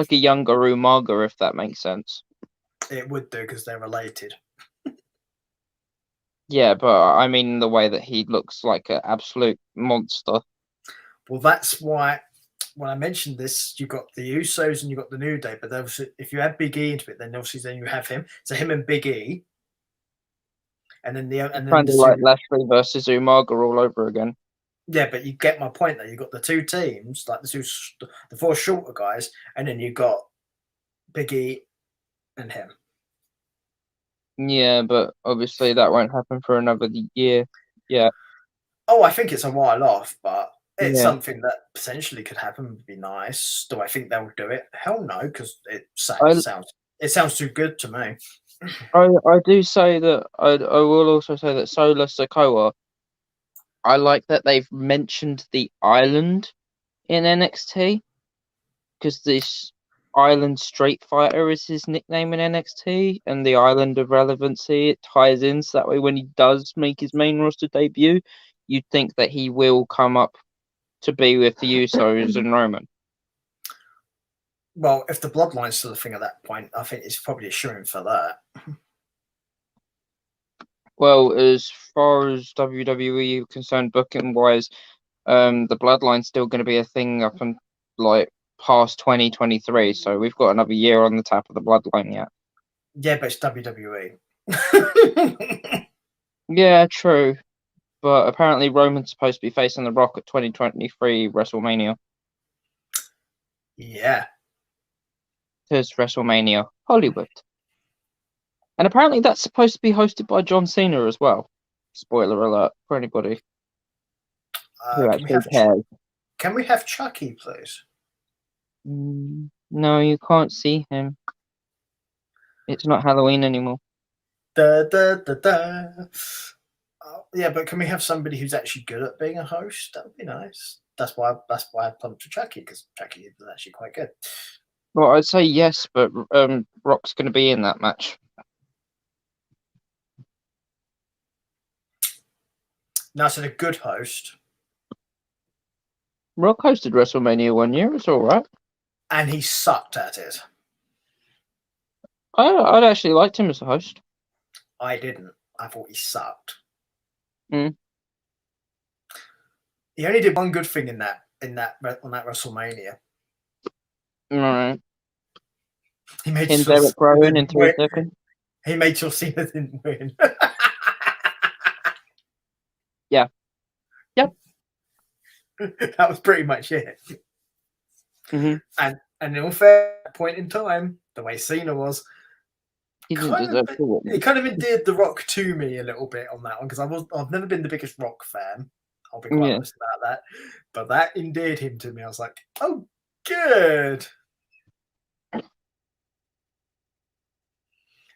younger Umaga, if that makes sense. It would do because they're related. Yeah, but I mean the way that he looks like an absolute monster. Well, that's why when I mentioned this, you got the Usos and you got the New Day, but obviously, if you add Big E into it, then obviously you have him. So him and Big E, and then Kind of like Lashley versus Umaga all over again. Yeah, but you get my point there. You got the 2 teams, like the 4 shorter guys, and then you got Big E and him. Yeah, but obviously that won't happen for another year. Yeah. Oh, I think it's a while off, but it's Yeah. something that potentially could happen. Would be nice. Do I think they'll do it? Hell no, because it sounds too good to me. I do say that I will also say that Solo Sikoa, I like that they've mentioned the island in NXT, because this Island Street Fighter is his nickname in NXT, and the Island of Relevancy, it ties in, so that way when he does make his main roster debut, you'd think that he will come up to be with the Usos and Roman. Well, if the bloodline's still a thing at that point, I think it's probably a shoo-in for that. Well, as far as WWE concerned, booking wise, the bloodline's still going to be a thing up and like past 2023. So we've got another year on the tap of the bloodline yet. Yeah, but it's WWE. Yeah, true. But apparently Roman's supposed to be facing The Rock at 2023 WrestleMania. Yeah. Because WrestleMania, Hollywood. And apparently that's supposed to be hosted by John Cena as well. Spoiler alert for anybody who actually cares. Can we have Chucky, please? No, you can't see him. It's not Halloween anymore. Da, da, da, da. Yeah, but can we have somebody who's actually good at being a host? That would be nice. That's why I pumped for Chucky, because Chucky is actually quite good. Well, I'd say yes, but Rock's going to be in that match. Now, so the good host. Rock hosted WrestleMania 1 year. It's all right. And he sucked at it. I'd actually liked him as a host. I didn't. I thought he sucked. Mm. He only did one good thing on that WrestleMania. All right. He made him Derek Rowan in 3 seconds. He made sure Cena didn't win. Yeah. Yep. That was pretty much it. Mm-hmm. And in all fair point in time, the way Cena was, he kind of endeared The Rock to me a little bit on that one, because I've never been the biggest Rock fan. I'll be quite honest about that. But that endeared him to me. I was like, oh, good. I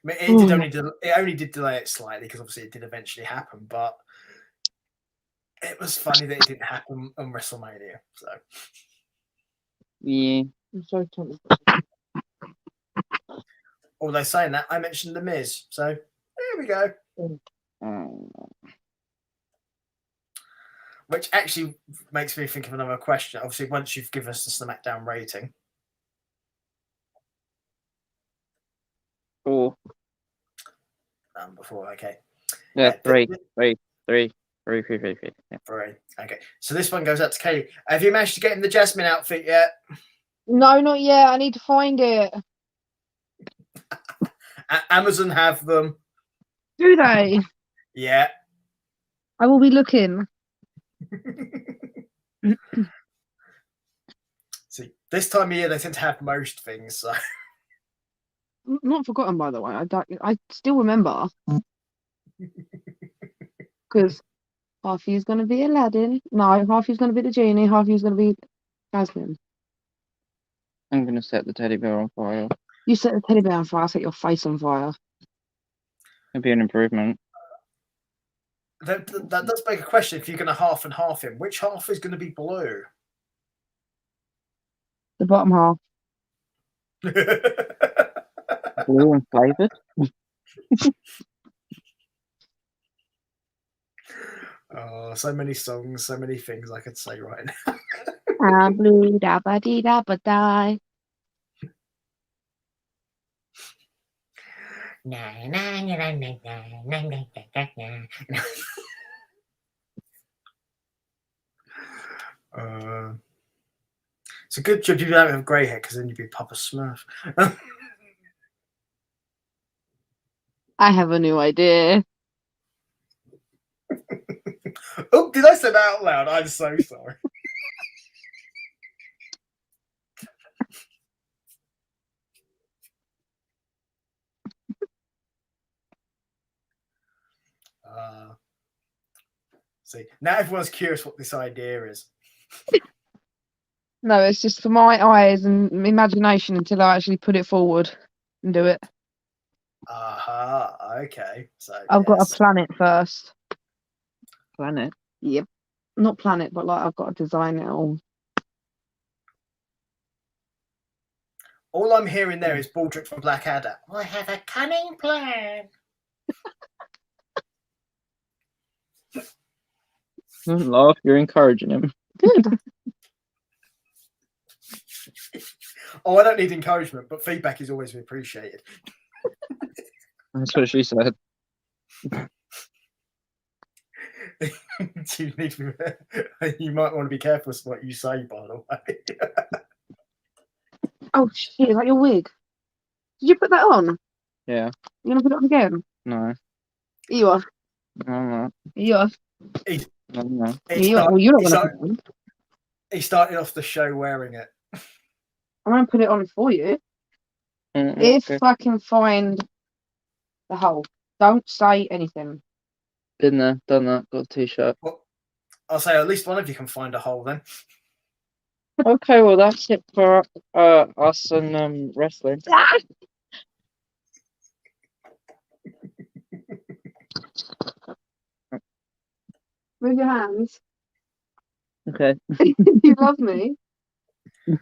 mean, it only did delay it slightly, because obviously it did eventually happen, but it was funny that it didn't happen on WrestleMania. So yeah. Although saying that, I mentioned The Miz, so There we go. Which actually makes me think of another question. Obviously, once you've given us the SmackDown rating. 4. Before, okay. Yeah, 3. Yeah. 3. Yeah. 3. Okay. So this one goes out to Kaylee. Have you managed to get in the Jasmine outfit yet? No, not yet. I need to find it. Amazon have them. Do they? Yeah. I will be looking. See, this time of year they tend to have most things. So. Not forgotten, by the way. I still remember. Because half of you's going to be Aladdin. No, half of you's going to be the genie. Half of you's going to be Jasmine. I'm going to set the teddy bear on fire. You set the teddy bear on fire. I'll set your face on fire. It'd be an improvement. That does make a question. If you're going to half and half him, which half is going to be blue? The bottom half. Blue and flavoured? Oh, so many songs, so many things I could say right now. Blue da ba dee da ba die. It's a good job you don't have grey hair, because then you'd be Papa Smurf. I have a new idea. Oh, did I say that out loud? I'm so sorry. See, now everyone's curious what this idea is. No, it's just for my eyes and imagination until I actually put it forward and do it. Aha, okay. So I've got to plan it first. Planet? Yep. Not plan it, but like I've got to design it all. All I'm hearing there is Baldrick from Blackadder. I have a cunning plan. Don't laugh, you're encouraging him. Good. Oh, I don't need encouragement, but feedback is always appreciated. That's what she said. You might want to be careful with what you say, by the way. Oh shit, is that your wig? Did you put that on? Yeah. You gonna put it on again? No. You are. No. You are. No. You are. Well, you're not gonna put it on. He started off the show wearing it. I'm gonna put it on for you. If I can find the hole. Don't say anything. Been there, done that, got a t-shirt. Well, I'll say at least one of you can find a hole then. Okay, well that's it for us and wrestling. Move your hands. Okay. You love me. You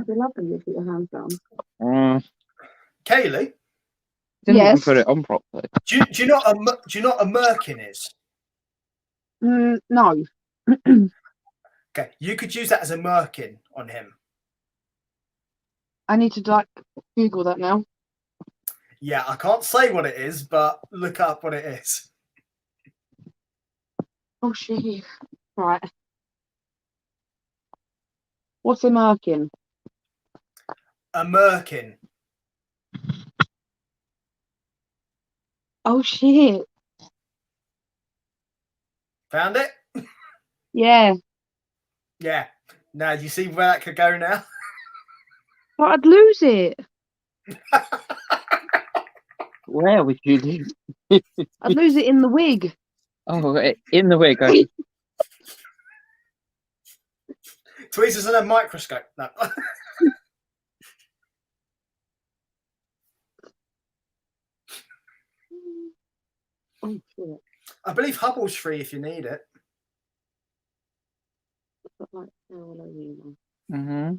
love me. You put your hands down. Kaylee, Didn't even Yes. put it on properly. do you know what a merkin is? No. Okay, you could use that as a merkin on him. I need to like Google that now. Yeah, I can't say what it is, but look up what it is. Oh shit. Right. What's a merkin? A merkin. Oh shit. Found it? Yeah. Yeah. Now, do you see where that could go now? But I'd lose it. Where would you lose? I'd lose it in the wig. Oh, in the wig. Tweezers and a microscope. No. Oh shit. I believe Hubble's free if you need it. Got like all over you Mm-hmm.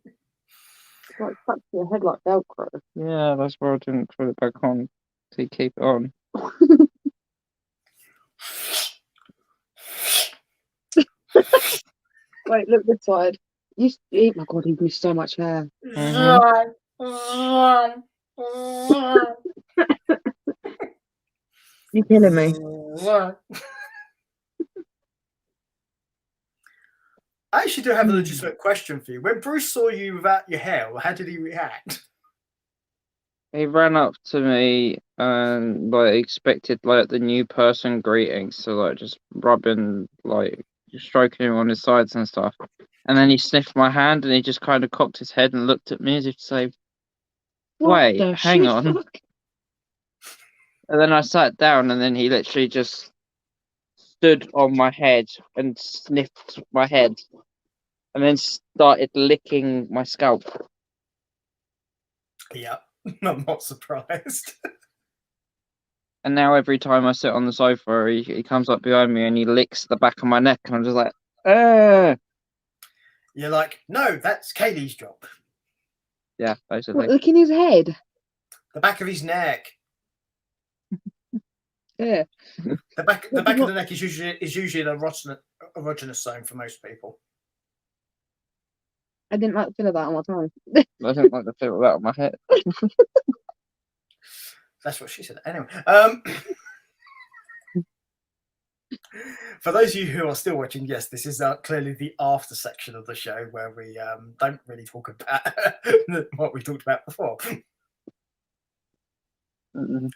It's like stuck to your head like Velcro. Yeah, that's why I didn't put it back on. So you keep it on. Wait, look this side. Oh my god, he grew so much hair. You're killing me. I actually do have a legitimate question for you. When Bruce saw you without your hair, how did he react? He ran up to me and like expected like the new person greetings, so like just rubbing, like stroking him on his sides and stuff. And then he sniffed my hand and he just kind of cocked his head and looked at me as if to say, "Wait, hang on." And then I sat down and then he literally just stood on my head and sniffed my head and then started licking my scalp. Yeah, I'm not surprised. And now every time I sit on the sofa, he comes up behind me and he licks the back of my neck, and I'm just like, You're like, no, that's Kaylee's job. Yeah, basically. What, licking his head? The back of his neck. Yeah. The back of the neck is usually an erogenous zone for most people. I didn't like the feel of that on my tongue. I don't like the feel of that on my head. That's what she said. Anyway, for those of you who are still watching, yes, this is clearly the after section of the show where we don't really talk about what we talked about before. Mm-hmm.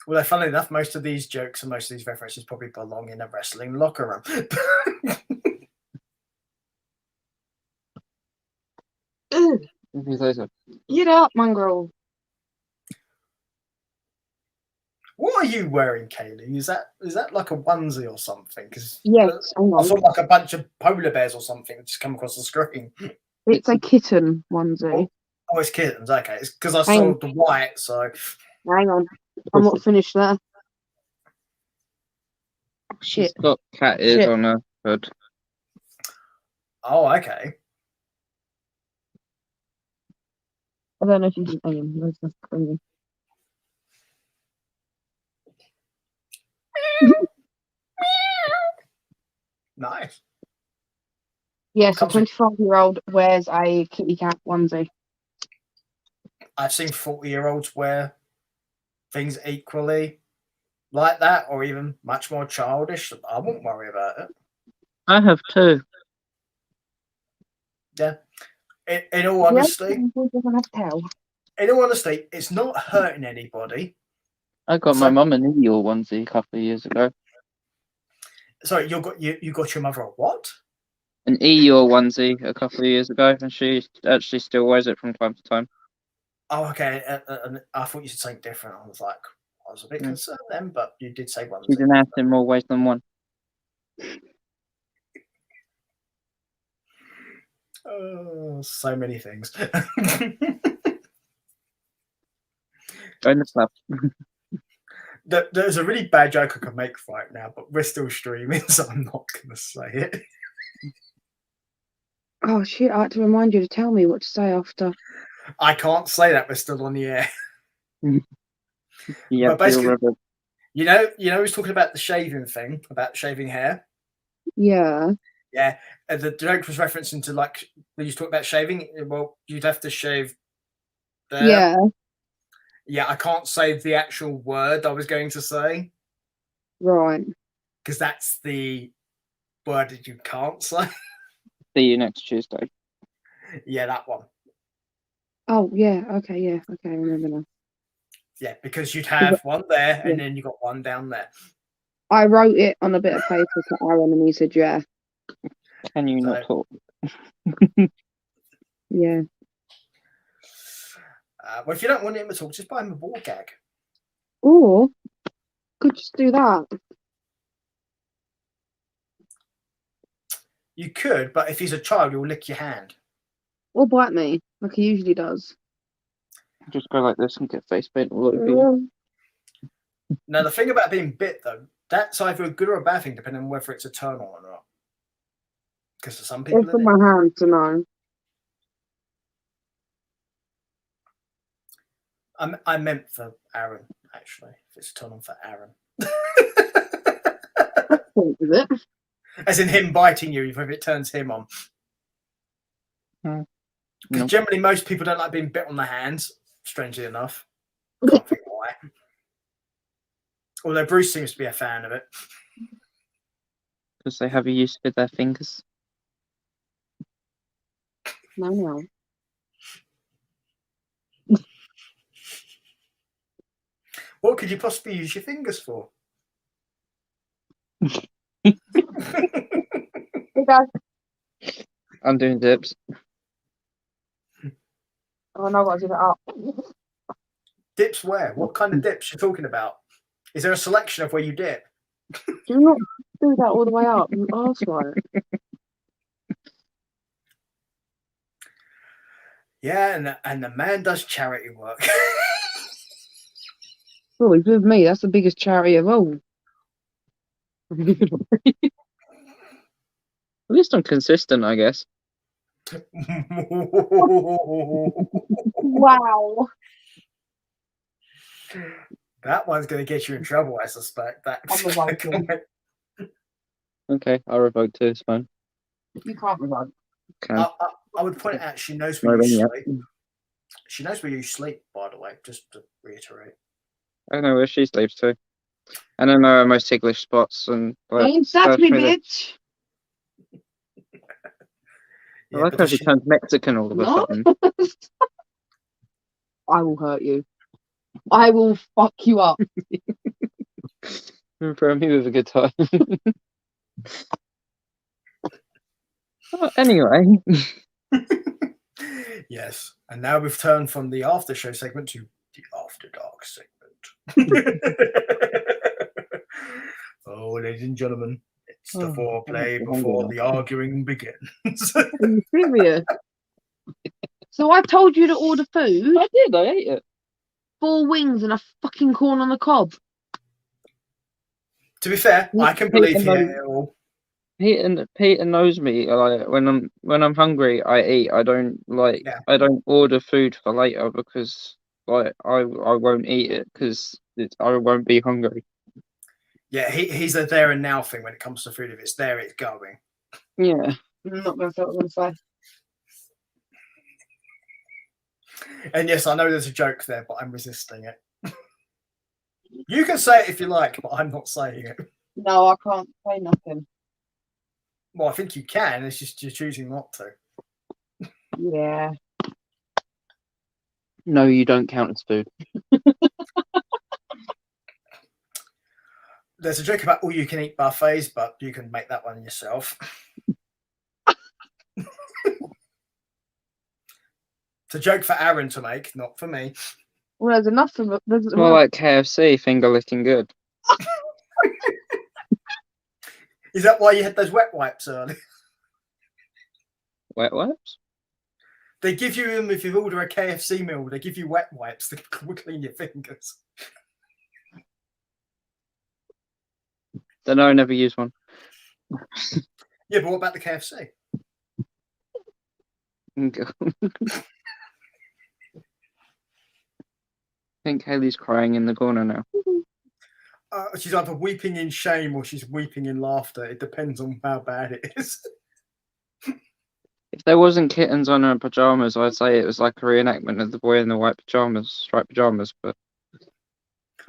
Although, funnily enough, most of these jokes and most of these references probably belong in a wrestling locker room. Get up, mongrel. What are you wearing, Kaylee? Is that like a onesie or something? Because yes, I saw like a bunch of polar bears or something that just come across the screen. It's a kitten onesie. Oh, it's kittens. Okay, it's because I saw the white. So hang on, I'm not finished there. Shit. It's got cat ears on her hood. Oh, okay. I don't know if you can. Where's the screen? Nice. Yes, a 25-year-old wears a kitty cat onesie. I've seen 40-year-olds wear things equally like that, or even much more childish. I wouldn't worry about it. I have two. Yeah. In all honesty, it's not hurting anybody. I got my mum an Eeyore onesie a couple of years ago. Sorry, you got your mother a what? An Eeyore onesie a couple of years ago, and she actually still wears it from time to time. Oh, okay. I thought you said something different. I was a bit concerned then, but you did say one. She's an ass in more ways than one. Oh, so many things. Join the club. There's a really bad joke I could make right now, but we're still streaming, so I'm not going to say it. Oh shit! I had to remind you to tell me what to say after. I can't say that. We're still on the air. Yeah, but basically, you know, he's talking about the shaving thing, about shaving hair. Yeah. Yeah, the joke was referencing to like when you talk about shaving. Well, you'd have to shave there. Yeah. Yeah, I can't say the actual word I was going to say. Right. Because that's the word that you can't say. See you next Tuesday. Yeah, that one. Oh, yeah. Okay, yeah. Okay, I remember now. Yeah, because you'd have one there and then you got one down there. I wrote it on a bit of paper to Aaron and he said, yeah. Can you not talk? Yeah. Well, if you don't want him to talk, just buy him a ball gag. Or could just do that. You could, but if he's a child, he'll lick your hand. Or bite me, like he usually does. Just go like this and get face paint all over you. Now, the thing about being bit, though, that's either a good or a bad thing, depending on whether it's eternal or not. Because for some people, it's in my hand to know. I meant for Aaron. actually, if it's a turn on for Aaron. Is it? As in him biting you, if it turns him on. Because No. generally most people don't like being bit on the hands, strangely enough. Can't think why. Although Bruce seems to be a fan of it. Because they have a use with their fingers. No. What could you possibly use your fingers for? I'm doing dips. Oh no, I've got to do that up. Dips where? What kind of dips you're talking about? Is there a selection of where you dip? Do not do that all the way up. You arsehole. Yeah, and the man does charity work. Oh, he's with me. That's the biggest charity of all. At least I'm consistent, I guess. Wow. That one's going to get you in trouble, I suspect. That I'm revolting. Okay, I'll revoke too, it's fine. You can't revoke. Okay. I would point out she knows where you sleep. She knows where you sleep, by the way, just to reiterate. I know where she sleeps too. And I know her most ticklish spots and Ain't that me, bitch? I like how she turns Mexican all of a sudden. I will hurt you. I will fuck you up. Throw me with a good time. Well, anyway. Yes, and now we've turned from the after show segment to the after dark segment. Oh, ladies and gentlemen, it's the foreplay before the arguing begins. Are you serious? So I told you to order food. I did, I ate it. 4 wings and a fucking corn on the cob. To be fair, I can believe he ate it all. Peter knows me. Like when I'm hungry, I eat. I don't order food for later because like I won't eat it because I won't be hungry. Yeah, he's a there and now thing when it comes to food. If it's there, it's going. Yeah. I'm not going to say what I'm going to say. And yes, I know there's a joke there, but I'm resisting it. You can say it if you like, but I'm not saying it. No, I can't say nothing. Well, I think you can. It's just you're choosing not to. Yeah. No, you don't count as food. There's a joke about all you can eat buffets, but you can make that one yourself. It's a joke for Aaron to make, not for me. Well, there's enough of it. It's more like KFC, finger licking good. Is that why you had those wet wipes early? Wet wipes? They give you them if you order a KFC meal. They give you wet wipes to clean your fingers. Don't know, I never use one. Yeah, but what about the KFC? I think Haley's crying in the corner now. She's either weeping in shame or she's weeping in laughter. It depends on how bad it is. If there wasn't kittens on her pajamas, I'd say it was like a reenactment of the boy in the white pajamas, striped pajamas, but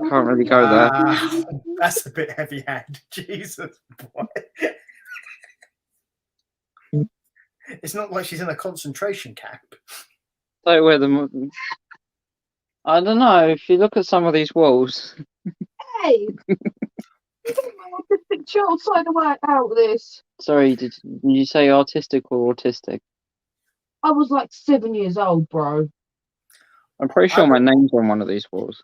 I can't really go there. That's a bit heavy-handed. Jesus, boy. It's not like she's in a concentration camp. So where the I don't know. If you look at some of these walls. Hey! You don't know what the picture outside the way out of this. Sorry, did you say artistic or autistic? I was like 7 years old, bro. I'm pretty sure my name's on one of these walls.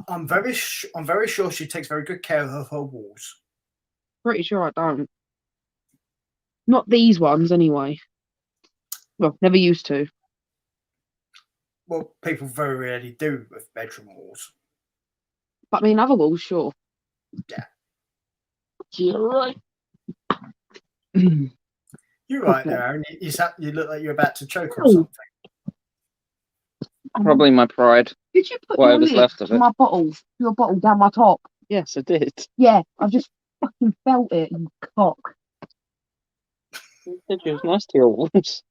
I'm very sure she takes very good care of her walls. Pretty sure I don't. Not these ones, anyway. Well, never used to. Well, people very rarely do with bedroom walls. But I mean, other walls, sure. Yeah. You're right. You're right there, Aaron. You look like you're about to choke on something. Probably my pride. Did you put Whatever's your lip left of to it. my bottle, your bottle down my top? Yes, I did. Yeah, I just fucking felt it, you cock. You said you was nice to your wolves.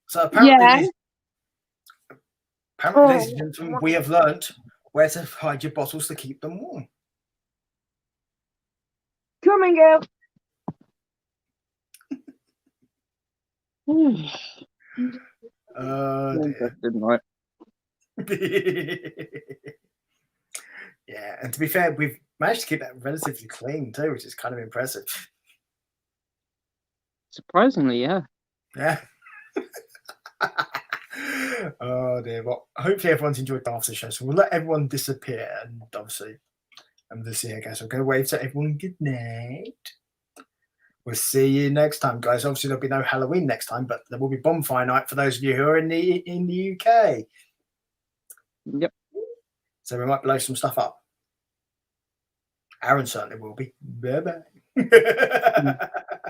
So apparently, Yeah. ladies and gentlemen, we have learnt where to hide your bottles to keep them warm. Coming out. Dear. Right. Yeah, and to be fair, we've managed to keep that relatively clean too, which is kind of impressive. Surprisingly, yeah. Yeah. Oh dear. Well, hopefully everyone's enjoyed the after show. So we'll let everyone disappear, and obviously, I'm the CEO guys. I'm going to wave to everyone good night. We'll see you next time, guys. Obviously, there'll be no Halloween next time, but there will be bonfire night for those of you who are in the UK. Yep. So we might blow some stuff up. Aaron certainly will be. Bye bye.